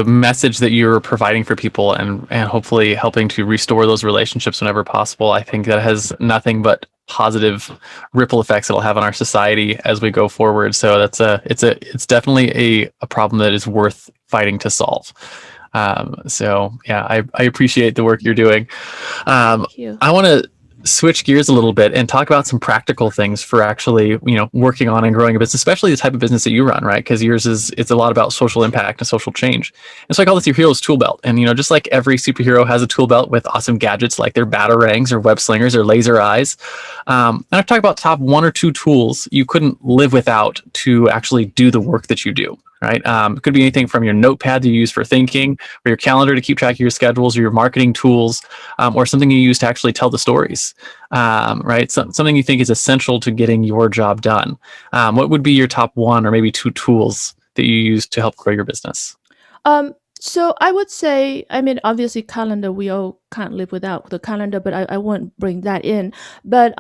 message that you're providing for people, and hopefully helping to restore those relationships whenever possible, I think that has nothing but positive ripple effects it'll have on our society as we go forward. So it's definitely a problem that is worth fighting to solve. So yeah, I appreciate the work you're doing. Thank you. I want to switch gears a little bit and talk about some practical things for actually, working on and growing a business, especially the type of business that you run, right? Because yours it's a lot about social impact and social change. And so I call this your hero's tool belt. And, just like every superhero has a tool belt with awesome gadgets like their batarangs or web slingers or laser eyes. And I've talked about top one or two tools you couldn't live without to actually do the work that you do. Right. It could be anything from your notepad that you use for thinking, or your calendar to keep track of your schedules, or your marketing tools, or something you use to actually tell the stories. Right. Something you think is essential to getting your job done. What would be your top one or maybe two tools that you use to help grow your business? So I would say, I mean, obviously, calendar, we all can't live without the calendar, but I won't bring that in. But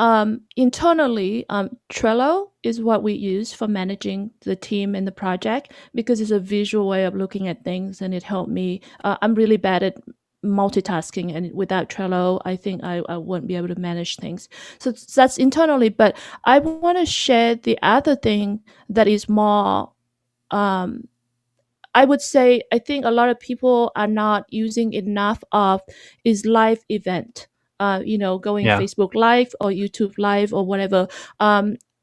internally, Trello is what we use for managing the team and the project because it's a visual way of looking at things, and it helped me. I'm really bad at multitasking, and without Trello, I think I wouldn't be able to manage things. So that's internally. But I want to share the other thing that is more. Um, I would say I think a lot of people are not using enough of is live event. Going Yeah, Facebook Live or YouTube Live or whatever.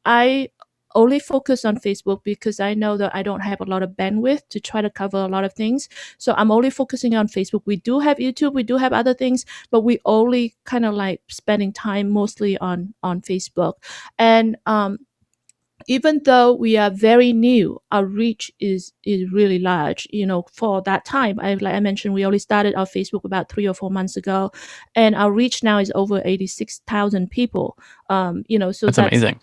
I only focus on Facebook because I know that I don't have a lot of bandwidth to try to cover a lot of things. So I'm only focusing on Facebook. We do have YouTube, we do have other things, but we only kind of like spending time mostly on Facebook. And even though we are very new, our reach is really large. For that time, like I mentioned, we only started our Facebook about 3 or 4 months ago, and our reach now is over 86,000 people. So that's that's amazing.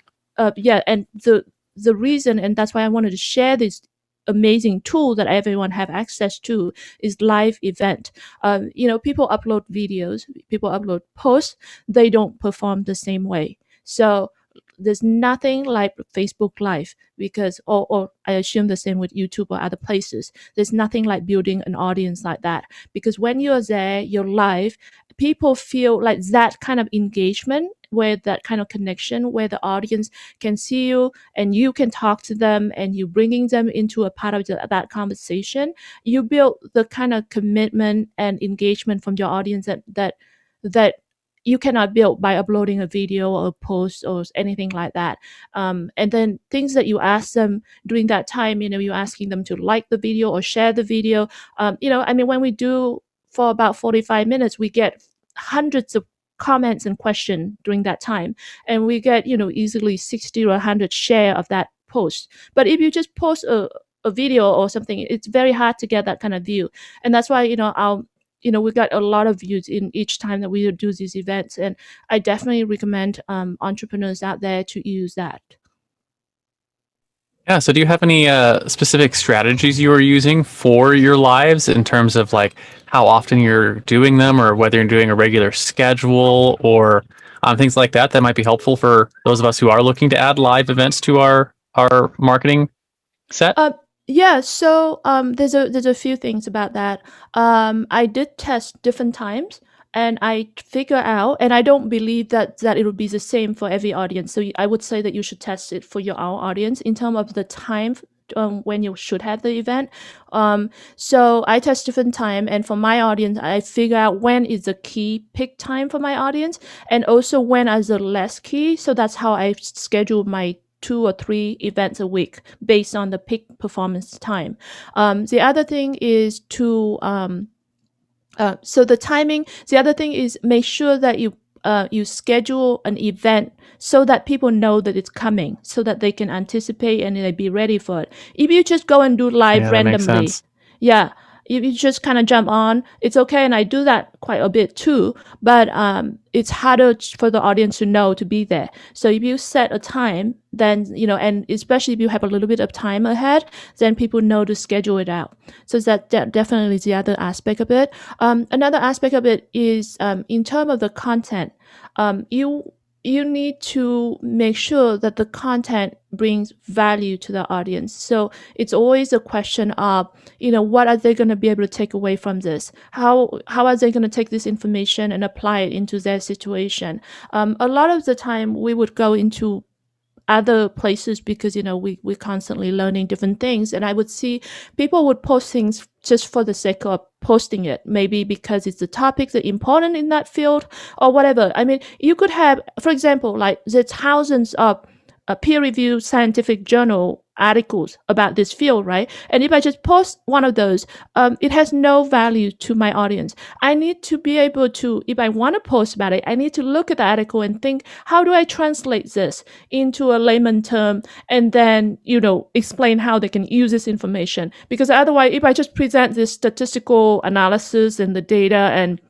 yeah, and the reason, and that's why I wanted to share this amazing tool that everyone have access to is live event. People upload videos, people upload posts, they don't perform the same way. So there's nothing like Facebook Live because, or I assume the same with YouTube or other places. There's nothing like building an audience like that because when you're there, you're live. People feel like that kind of engagement, where that kind of connection, where the audience can see you and you can talk to them and you bringing them into a part of that conversation. You build the kind of commitment and engagement from your audience that you cannot build by uploading a video or a post or anything like that. And then things that you ask them during that time, you're asking them to like the video or share the video. I mean, when we do for about 45 minutes, we get hundreds of comments and questions during that time. And we get, easily 60 or 100 share of that post. But if you just post a video or something, it's very hard to get that kind of view. And that's why, we got a lot of views in each time that we do these events. And I definitely recommend entrepreneurs out there to use that. Yeah. So, do you have any specific strategies you are using for your lives in terms of like how often you're doing them, or whether you're doing a regular schedule, or things like that that might be helpful for those of us who are looking to add live events to our marketing set? Uh, yeah, so there's a few things about that. I did test different times, and I figure out, and I don't believe that it would be the same for every audience. So I would say that you should test it for your own audience in terms of the time. When you should have the event. So I test different time, and for my audience, I figure out when is the key peak time for my audience, and also when is the less key. So that's how I schedule my 2 or 3 events a week based on the peak performance time. The other thing is to so the timing. The other thing is make sure that you schedule an event so that people know that it's coming, so that they can anticipate and they be ready for it. If you just go and do live Yeah, that makes randomly, sense. yeah, if you just kind of jump on, it's okay, and I do that quite a bit too. But it's harder for the audience to know to be there. So if you set a time, then and especially if you have a little bit of time ahead, then people know to schedule it out. So that definitely is the other aspect of it. Another aspect of it is in terms of the content. You need to make sure that the content brings value to the audience. So it's always a question of, what are they going to be able to take away from this? How are they going to take this information and apply it into their situation? A lot of the time we would go into other places because we're constantly learning different things, and I would see people would post things just for the sake of posting it, maybe because it's the topics that are important in that field or whatever. I mean, you could have, for example, like there's thousands of peer-reviewed scientific journal articles about this field, right? And if I just post one of those, it has no value to my audience. I need to be able to, if I want to post about it, I need to look at the article and think, how do I translate this into a layman term, and then explain how they can use this information? Because otherwise, if I just present this statistical analysis and the data and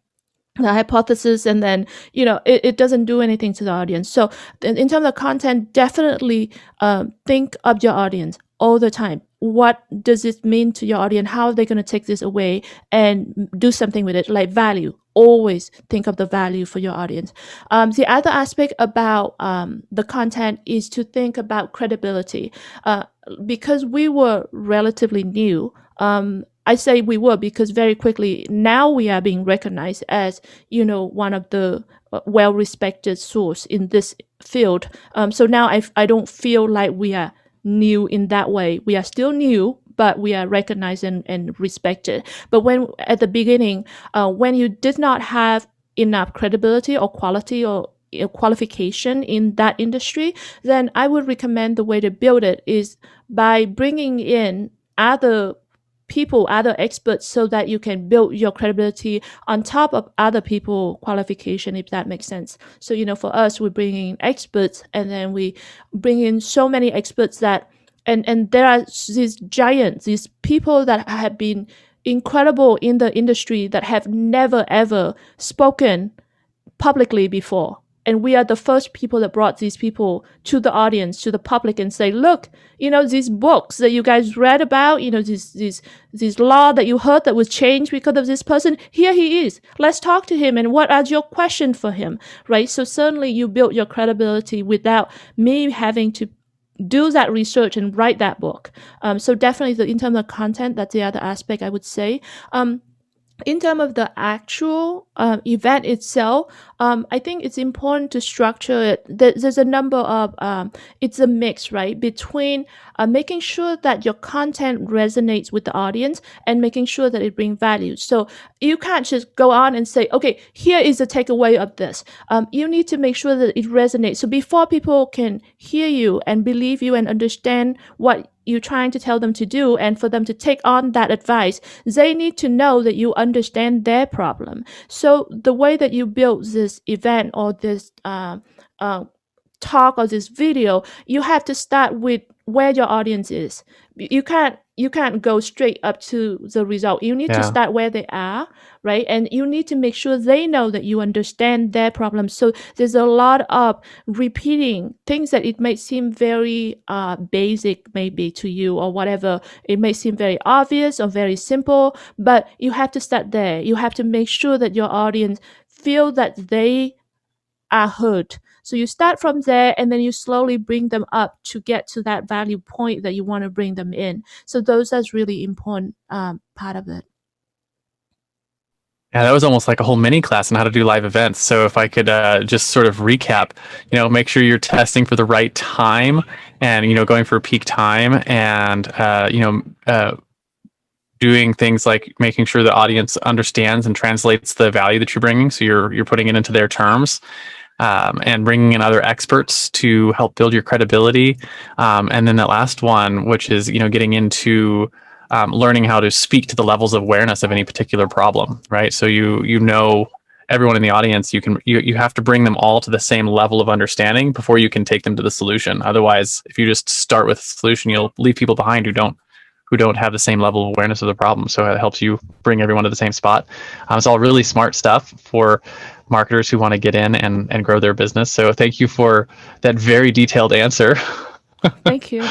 the hypothesis, and then it doesn't do anything to the audience. So in terms of content, definitely think of your audience. all the time. What does it mean to your audience? How are they going to take this away and do something with it? Like value. Always think of the value for your audience. The other aspect about the content is to think about credibility. Because we were relatively new, I say we were because very quickly now we are being recognized as, one of the well-respected source in this field. So now I don't feel like we are new in that way. We are still new, but we are recognized and respected. But when at the beginning, when you did not have enough credibility or quality or qualification in that industry, then I would recommend the way to build it is by bringing in other people, other experts, so that you can build your credibility on top of other people qualification, if that makes sense. So for us, we bring in experts, and then we bring in so many experts that and there are these giants, these people that have been incredible in the industry that have never ever spoken publicly before. And we are the first people that brought these people to the audience, to the public, and say, look, these books that you guys read about, this law that you heard that was changed because of this person, here he is. Let's talk to him. And what are your questions for him, right? So certainly you build your credibility without me having to do that research and write that book. So definitely in terms of content, that's the other aspect I would say. In terms of the actual event itself, I think it's important to structure it. There's a number of, it's a mix, right, between making sure that your content resonates with the audience and making sure that it brings value. So you can't just go on and say, okay, here is the takeaway of this. You need to make sure that it resonates. So before people can hear you and believe you and understand what you're trying to tell them to do, and for them to take on that advice, they need to know that you understand their problem. So the way that you build this event or this talk or this video, you have to start with where your audience is. You can't go straight up to the result. You need to start where they are, right? And you need to make sure they know that you understand their problems. So there's a lot of repeating things that it may seem very basic maybe to you or whatever. It may seem very obvious or very simple, but you have to start there. You have to make sure that your audience feel that they are heard. So you start from there, and then you slowly bring them up to get to that value point that you want to bring them in. So those are really important part of it. Yeah, that was almost like a whole mini class on how to do live events. So if I could just sort of recap, make sure you're testing for the right time and, going for peak time and, doing things like making sure the audience understands and translates the value that you're bringing. So you're putting it into their terms. And bringing in other experts to help build your credibility. And then that last one, which is, getting into learning how to speak to the levels of awareness of any particular problem, right? So everyone in the audience, you have to bring them all to the same level of understanding before you can take them to the solution. Otherwise, if you just start with a solution, you'll leave people behind who don't have the same level of awareness of the problem. So it helps you bring everyone to the same spot. It's all really smart stuff for marketers who want to get in and grow their business. So thank you for that very detailed answer. Thank you.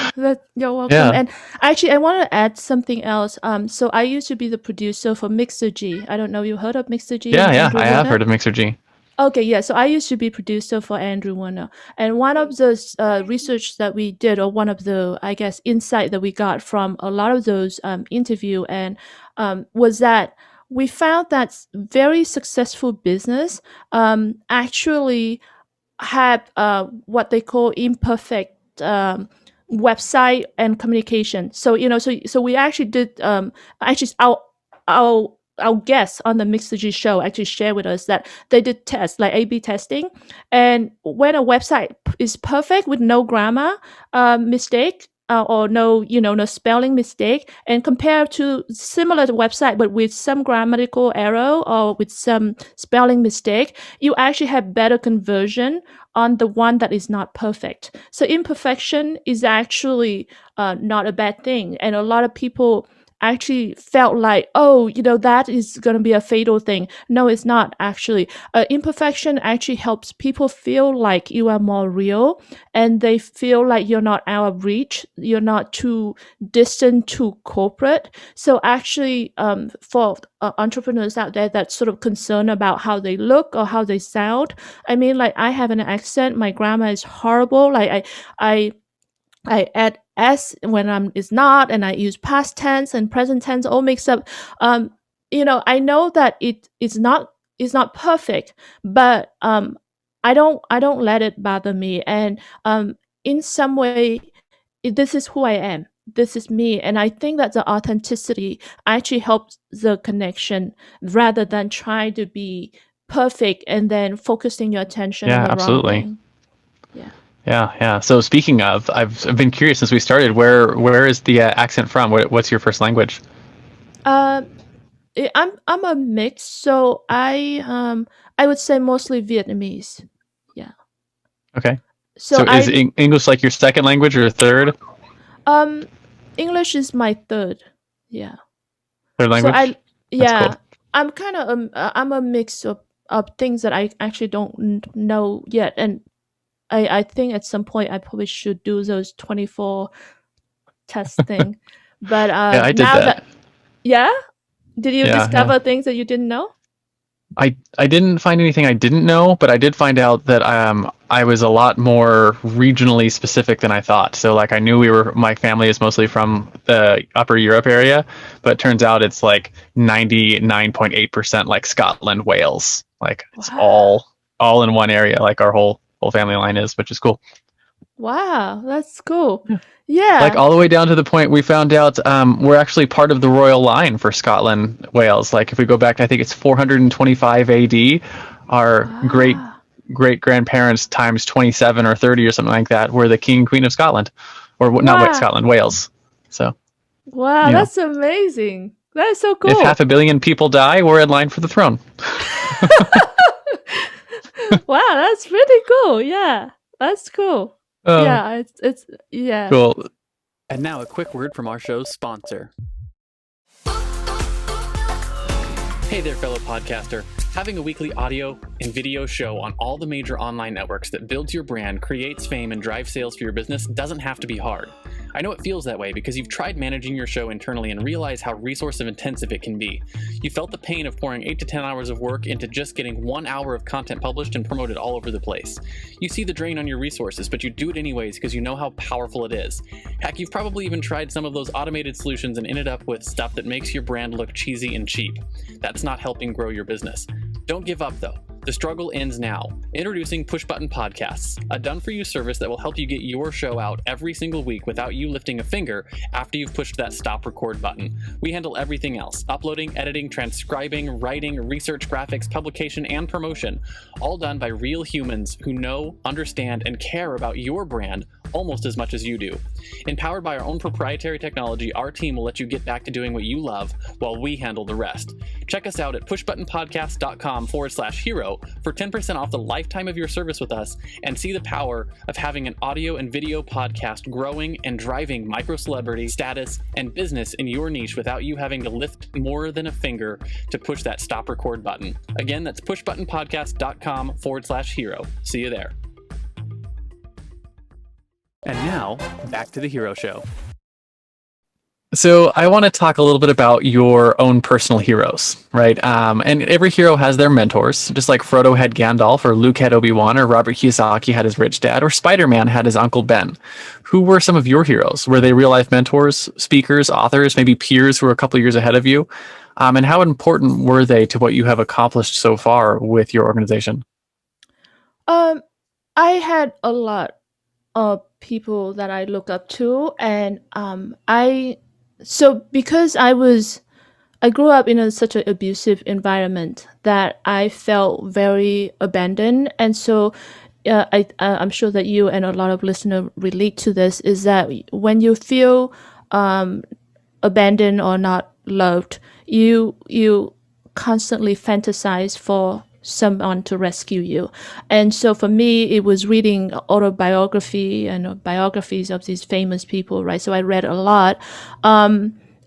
You're welcome. Yeah. And actually, I want to add something else. So I used to be the producer for Mixergy. I don't know, you heard of Mixergy? Yeah, I have heard of Mixergy. Okay, yeah. So I used to be producer for Andrew Warner. And one of the research that we did, or one of the, I guess, insight that we got from a lot of those interview and was that we found that very successful business actually have what they call imperfect website and communication. So so we actually did actually our guests on the Mixergy show actually shared with us that they did tests like A/B testing, and when a website is perfect with no grammar mistake or no spelling mistake, and compared to similar website but with some grammatical error or with some spelling mistake, you actually have better conversion on the one that is not perfect. So imperfection is actually not a bad thing, and a lot of people actually felt like, oh, that is going to be a fatal thing. No, it's not actually. Imperfection actually helps people feel like you are more real, and they feel like you're not out of reach. You're not too distant, too corporate. So actually, for entrepreneurs out there that's sort of concerned about how they look or how they sound, I mean, like, I have an accent. My grammar is horrible. Like, I add s when it's not, and I use past tense and present tense all mixed up. I know that it's not perfect, but I don't let it bother me. And in some way, this is who I am. This is me, and I think that the authenticity actually helps the connection rather than trying to be perfect and then focusing your attention on Yeah, the wrong absolutely. thing. Yeah. Yeah. So speaking of, I've been curious since we started. Where is the accent from? What's your first language? Um, I'm a mix, so I would say mostly Vietnamese. Yeah. Okay. So So is English like your second language or third? um English is my third. Yeah. Third So language? That's cool. I'm kind of I'm a mix of things that I actually don't know yet, and I think at some point I probably should do those 24 test thing. But Yeah, I did now that. that yeah, did you Yeah. discover things that you didn't know? I didn't find anything I didn't know, but I did find out that I was a lot more regionally specific than I thought. So like I knew my family is mostly from the Upper Europe area, but it turns out it's like 99.8% like Scotland, Wales. Like it's Wow. all in one area, like our whole family line is, which is cool. Wow, that's cool. Like Yeah. all the way down to the point we found out we're actually part of the royal line for Scotland, Wales. Like if we go back, I think it's 425 AD, our Wow. great grandparents times 27 or 30 or something like that were the king and queen of Scotland, or not Wow. Scotland, Wales. So Wow, you know, that's amazing. That's so if half cool. a billion people die, we're in line for the throne. Wow, that's really cool. Yeah. That's cool. Oh, Yeah, it's yeah. cool. And now a quick word from our show's sponsor. Hey there, fellow podcaster. Having a weekly audio and video show on all the major online networks that builds your brand, creates fame, and drives sales for your business doesn't have to be hard. I know it feels that way because you've tried managing your show internally and realize how resource intensive it can be. You felt the pain of pouring 8 to 10 hours of work into just getting 1 hour of content published and promoted all over the place. You see the drain on your resources, but you do it anyways because you know how powerful it is. Heck, you've probably even tried some of those automated solutions and ended up with stuff that makes your brand look cheesy and cheap. That's not helping grow your business. Don't give up though. The struggle ends now. Introducing Push Button Podcasts, a done-for-you service that will help you get your show out every single week without you lifting a finger after you've pushed that stop record button. We handle everything else: uploading, editing, transcribing, writing, research, graphics, publication, and promotion, all done by real humans who know, understand, and care about your brand almost as much as you do. Empowered by our own proprietary technology, our team will let you get back to doing what you love while we handle the rest. Check us out at pushbuttonpodcast.com/hero for 10% off the lifetime of your service with us, and see the power of having an audio and video podcast growing and driving micro celebrity status and business in your niche without you having to lift more than a finger to push that stop record button. Again, that's pushbuttonpodcast.com/hero. See you there. And now, back to the Hero Show. So I want to talk a little bit about your own personal heroes, right? And every hero has their mentors, just like Frodo had Gandalf, or Luke had Obi-Wan, or Robert Kiyosaki had his rich dad, or Spider-Man had his Uncle Ben. Who were some of your heroes? Were they real-life mentors, speakers, authors, maybe peers who were a couple of years ahead of you? And how important were they to what you have accomplished so far with your organization? I had a lot of people that I look up to, and because I grew up in such an abusive environment that I felt very abandoned, and so I'm sure that you and a lot of listeners relate to this. Is that when you feel abandoned or not loved, you constantly fantasize for someone to rescue you. And so for me, it was reading autobiography and biographies of these famous people, right? So I read a lot.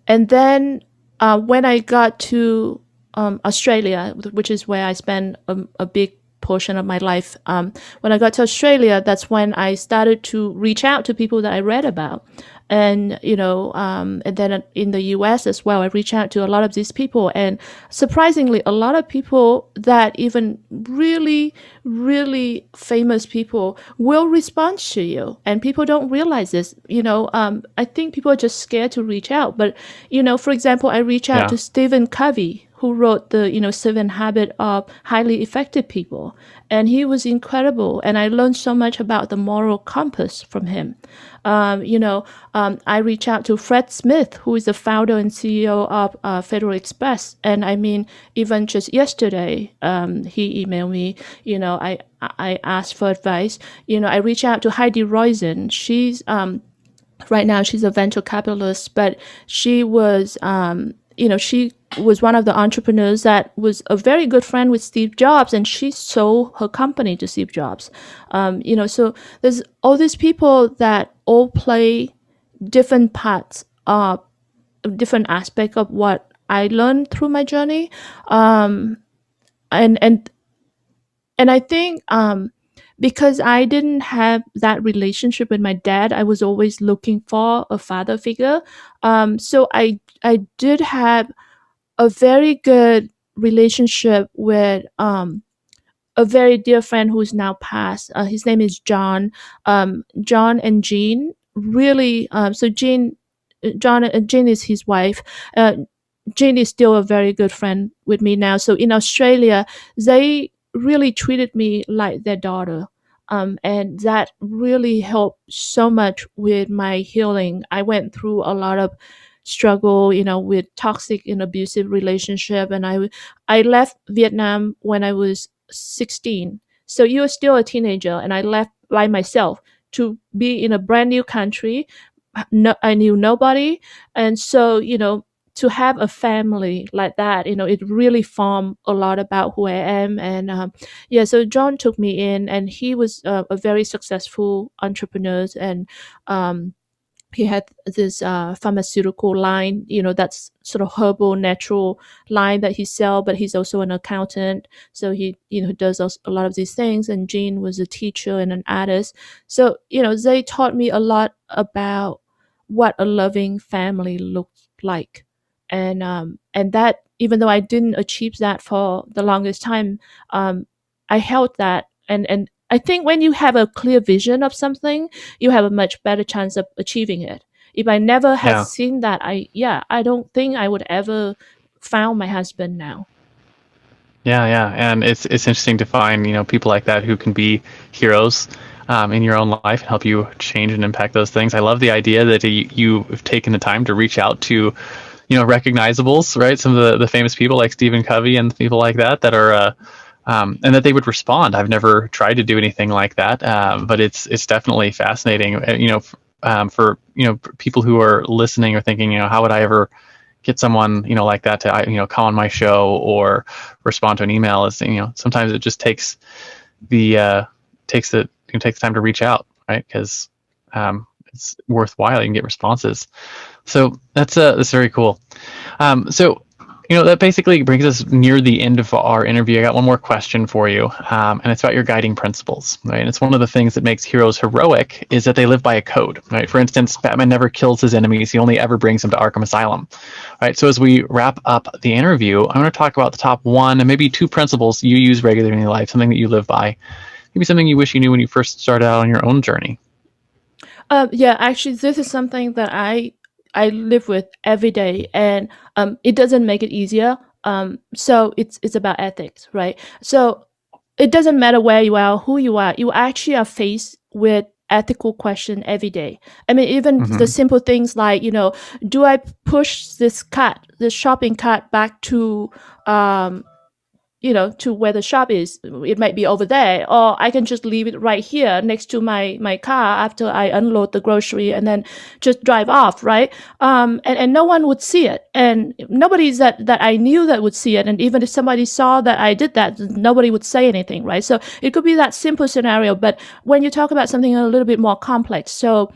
And then when I got to Australia, which is where I spent a big portion of my life, when I got to Australia, that's when I started to reach out to people that I read about. And and then in the US as well, I reached out to a lot of these people, and surprisingly, a lot of people that even really, really famous people will respond to you, and people don't realize this. I think people are just scared to reach out. But for example, I reached out Yeah. to Stephen Covey, who wrote the 7 Habits of Highly Effective People, and he was incredible, and I learned so much about the moral compass from him. I reached out to Fred Smith, who is the founder and CEO of Federal Express, and I mean, even just yesterday, he emailed me. I asked for advice. I reached out to Heidi Roizen. She's right now she's a venture capitalist, but she was she was one of the entrepreneurs that was a very good friend with Steve Jobs, and she sold her company to Steve Jobs. So there's all these people that all play different parts of different aspects of what I learned through my journey. And I think because I didn't have that relationship with my dad, I was always looking for a father figure. So I did have a very good relationship with a very dear friend who's now passed. His name is John. John and Jean really. So Jean is his wife. Jean is still a very good friend with me now. So in Australia, they really treated me like their daughter. And that really helped so much with my healing. I went through a lot of struggle, with toxic and abusive relationship. And I left Vietnam when I was 16. So you were still a teenager, and I left by myself to be in a brand new country. No, I knew nobody. And so, to have a family like that, it really formed a lot about who I am. And yeah, so John took me in, and he was a very successful entrepreneur, and he had this pharmaceutical line, that's sort of herbal, natural line that he sell. But he's also an accountant, so he does a lot of these things. And Jean was a teacher and an artist, so they taught me a lot about what a loving family looks like. And that, even though I didn't achieve that for the longest time, I held that. And I think when you have a clear vision of something, you have a much better chance of achieving it. If I never had Yeah. seen that, I don't think I would ever found my husband now. Yeah, and it's interesting to find people like that who can be heroes in your own life and help you change and impact those things. I love the idea that you've taken the time to reach out to recognizables, right? Some of the famous people like Stephen Covey and people like that are and that they would respond. I've never tried to do anything like that, but it's definitely fascinating. For people who are listening or thinking, how would I ever get someone like that to come on my show or respond to an email? Is sometimes it just takes takes the time to reach out, right? Because it's worthwhile. You can get responses. So that's very cool. So that basically brings us near the end of our interview. I got one more question for you, and it's about your guiding principles, right? And it's one of the things that makes heroes heroic is that they live by a code, right? For instance, Batman never kills his enemies; he only ever brings them to Arkham Asylum, right? So as we wrap up the interview, I'm going to talk about the top one and maybe two principles you use regularly in your life, something that you live by, maybe something you wish you knew when you first started out on your own journey. Yeah, actually, this is something that I live with every day, and it doesn't make it easier. So it's about ethics, right? So it doesn't matter where you are, who you are. You actually are faced with ethical question every day. I mean, even the Mm-hmm. simple things like, do I push this shopping cart back to to where the shop is? It might be over there, or I can just leave it right here next to my car after I unload the grocery and then just drive off, right? And no one would see it, and nobody that I knew that would see it. And even if somebody saw that I did that, nobody would say anything, right? So it could be that simple scenario. But when you talk about something a little bit more complex, so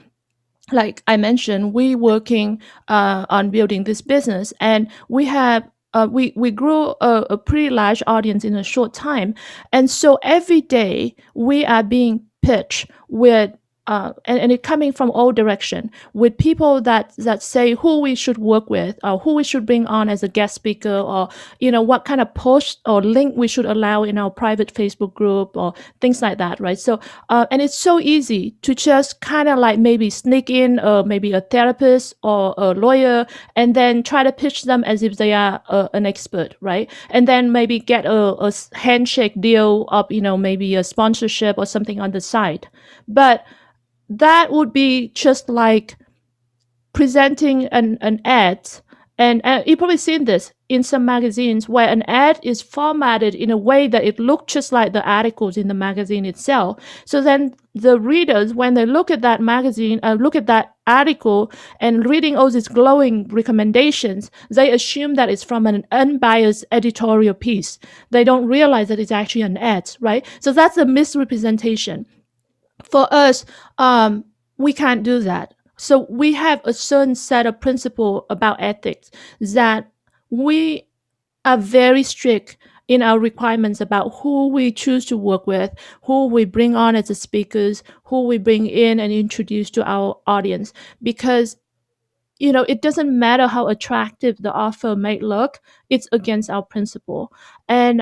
like I mentioned, we working on building this business, and we have we grew a pretty large audience in a short time, and so every day we are being pitched with. And it coming from all direction with people that say who we should work with or who we should bring on as a guest speaker, or what kind of post or link we should allow in our private Facebook group or things like that, right? So and it's so easy to just kind of like maybe sneak in maybe a therapist or a lawyer, and then try to pitch them as if they are an expert, right? And then maybe get a handshake deal of, maybe a sponsorship or something on the side. But that would be just like presenting an ad. And you've probably seen this in some magazines where an ad is formatted in a way that it looks just like the articles in the magazine itself. So then the readers, when they look at that magazine, look at that article and reading all these glowing recommendations, they assume that it's from an unbiased editorial piece. They don't realize that it's actually an ad, right? So that's a misrepresentation. For us, we can't do that. So we have a certain set of principles about ethics that we are very strict in our requirements about who we choose to work with, who we bring on as the speakers, who we bring in and introduce to our audience. Because it doesn't matter how attractive the offer may look, it's against our principle. And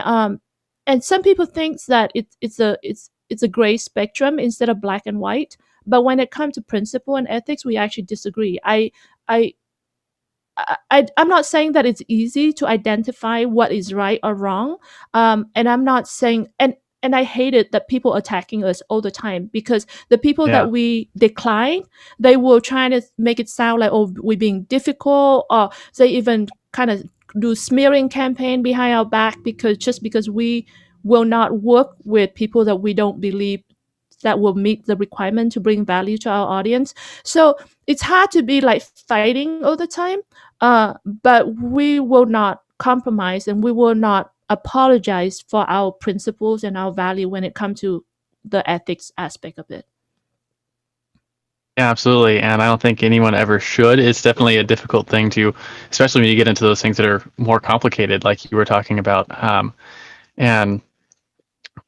some people think that it's a gray spectrum instead of black and white. But when it comes to principle and ethics, we actually disagree. I I'm not saying that it's easy to identify what is right or wrong. And I'm not saying, and I hate it that people attacking us all the time, because the people Yeah. that we decline, they will try to make it sound like, oh, we're being difficult, or they even kind of do smearing campaign behind our back because we will not work with people that we don't believe that will meet the requirement to bring value to our audience. So it's hard to be like fighting all the time, but we will not compromise, and we will not apologize for our principles and our value when it comes to the ethics aspect of it. Yeah, absolutely. And I don't think anyone ever should. It's definitely a difficult thing to, especially when you get into those things that are more complicated, like you were talking about. And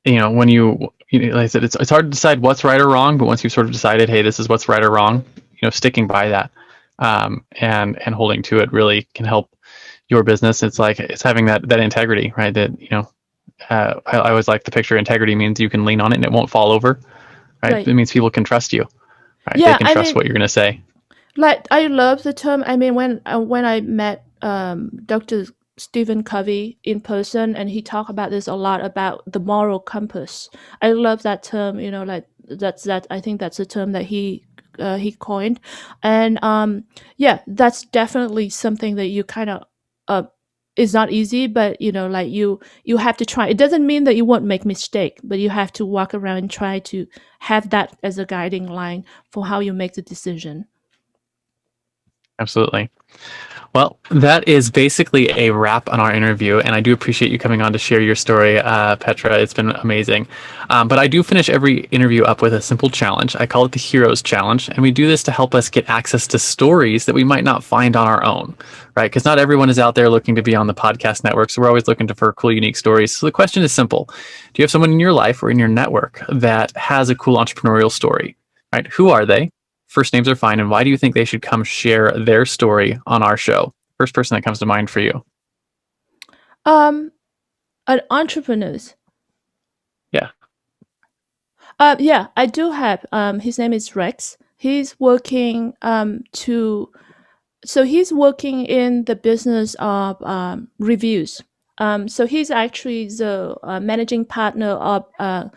when like I said, it's hard to decide what's right or wrong. But once you've sort of decided, hey, this is what's right or wrong, sticking by that, and holding to it really can help your business. It's like it's having that integrity, right? That I always like the picture. Integrity means you can lean on it and it won't fall over, right? Right. It means people can trust you. Right? They Yeah, can I trust mean, what you're going to say. like I love the term. I mean, when I met Dr. Stephen Covey in person, and he talked about this a lot about the moral compass. I love that term. Like that. I think that's a term that he coined, and yeah, that's definitely something that you kind of is not easy, but like you have to try. It doesn't mean that you won't make mistake, but you have to walk around and try to have that as a guiding line for how you make the decision. Absolutely. Well, that is basically a wrap on our interview, and I do appreciate you coming on to share your story, Petra. It's been amazing. But I do finish every interview up with a simple challenge. I call it the Heroes Challenge, and we do this to help us get access to stories that we might not find on our own, right? Because not everyone is out there looking to be on the podcast network, so we're always looking for cool, unique stories. So the question is simple. Do you have someone in your life or in your network that has a cool entrepreneurial story, right? Who are they? First names are fine. And why do you think they should come share their story on our show? First person that comes to mind for you. Um, an entrepreneurs. Yeah. Yeah, I do have. His name is Rex. He's working he's working in the business of reviews. So he's actually the managing partner of I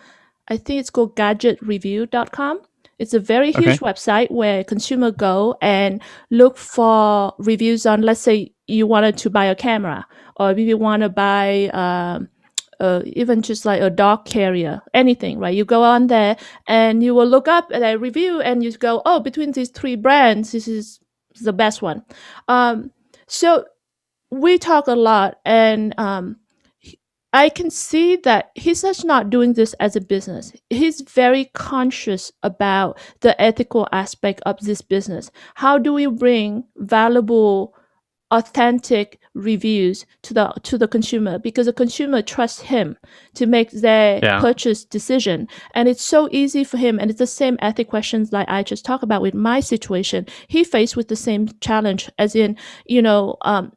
think it's called gadgetreview.com. It's a very Okay. huge website where consumer go and look for reviews on, let's say you wanted to buy a camera, or if you want to buy even just like a dog carrier, anything, right? You go on there and you will look up at a review and you go, oh, between these three brands, this is the best one. So we talk a lot, and I can see that he's just not doing this as a business. He's very conscious about the ethical aspect of this business. How do we bring valuable, authentic reviews to the consumer, because the consumer trusts him to make their Yeah. purchase decision, and it's so easy for him. And it's the same ethic questions like I just talked about with my situation. He faced with the same challenge, as in,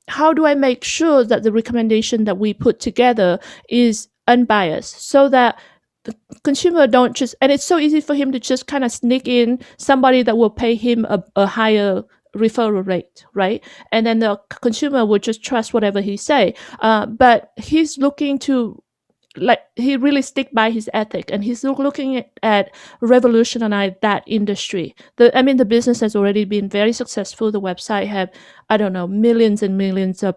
how do I make sure that the recommendation that we put together is unbiased, so that the consumer don't just, and it's so easy for him to just kind of sneak in somebody that will pay him a higher referral rate, right? And then the consumer would just trust whatever he say. But he's looking to, like, he really stick by his ethic, and he's looking at revolutionize that industry. The business has already been very successful. The website have, I don't know, millions and millions of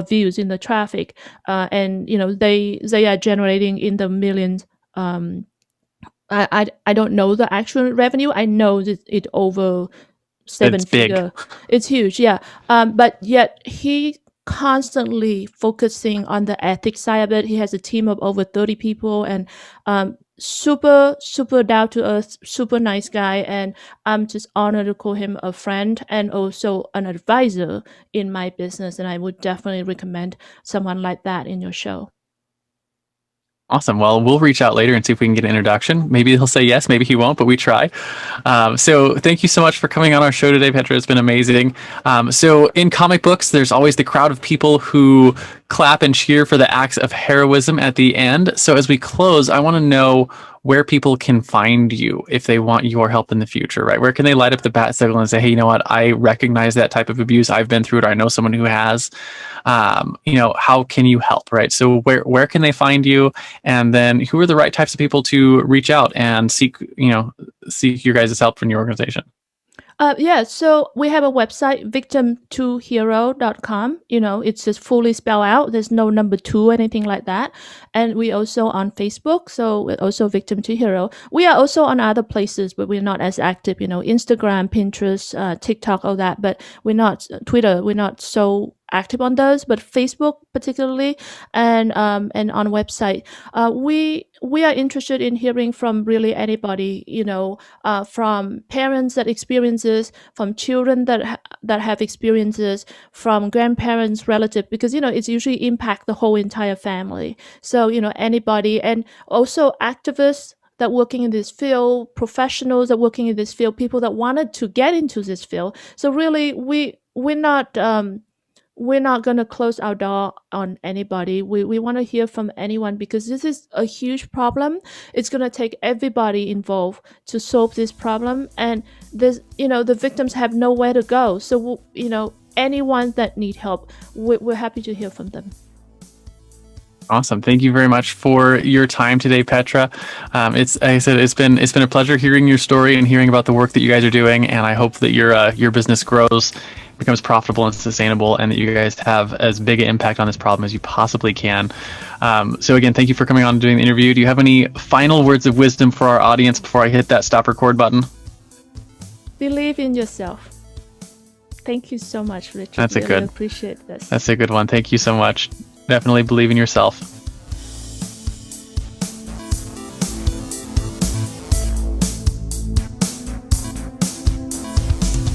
views in the traffic, and they are generating in the millions. I don't know the actual revenue. I know that it over seven It's big. figure. It's huge, yeah. But yet he constantly focusing on the ethics side of it. He has a team of over 30 people, and super down to earth, super nice guy. And I'm just honored to call him a friend and also an advisor in my business. And I would definitely recommend someone like that in your show. Awesome. Well, we'll reach out later and see if we can get an introduction. Maybe he'll say yes, maybe he won't, but we try. So thank you so much for coming on our show today, Petra. It's been amazing. So in comic books, there's always the crowd of people who clap and cheer for the acts of heroism at the end. So as we close, I want to know where people can find you if they want your help in the future, right? Where can they light up the bat signal and say, hey, you know what? I recognize that type of abuse. I've been through it. Or I know someone who has. How can you help, right? So where can they find you? And then who are the right types of people to reach out and seek your guys' help from your organization? So we have a website, victim2hero.com. It's just fully spelled out. There's no number 2 or anything like that. And we also on Facebook, so we're also Victim2Hero. We are also on other places, but we're not as active, Instagram, Pinterest, TikTok, all that. But we're not, Twitter, we're not so active on those, but Facebook particularly, and on website. We are interested in hearing from really anybody, from parents that experiences, from children that have experiences, from grandparents, relatives, because it's usually impact the whole entire family. So anybody, and also activists that working in this field, professionals that working in this field, people that wanted to get into this field. So really, we're not going to close our door on anybody. We want to hear from anyone, because this is a huge problem. It's going to take everybody involved to solve this problem. And there's, the victims have nowhere to go. So, anyone that need help, we're happy to hear from them. Awesome. Thank you very much for your time today, Petra. It's been a pleasure hearing your story and hearing about the work that you guys are doing. And I hope that your business grows, becomes profitable and sustainable, and that you guys have as big an impact on this problem as you possibly can. So again, thank you for coming on and doing the interview. Do you have any final words of wisdom for our audience before I hit that stop record button? Believe in yourself. Thank you so much, Richard. That's a good. Appreciate this. That's a good one. Thank you so much. Definitely believe in yourself.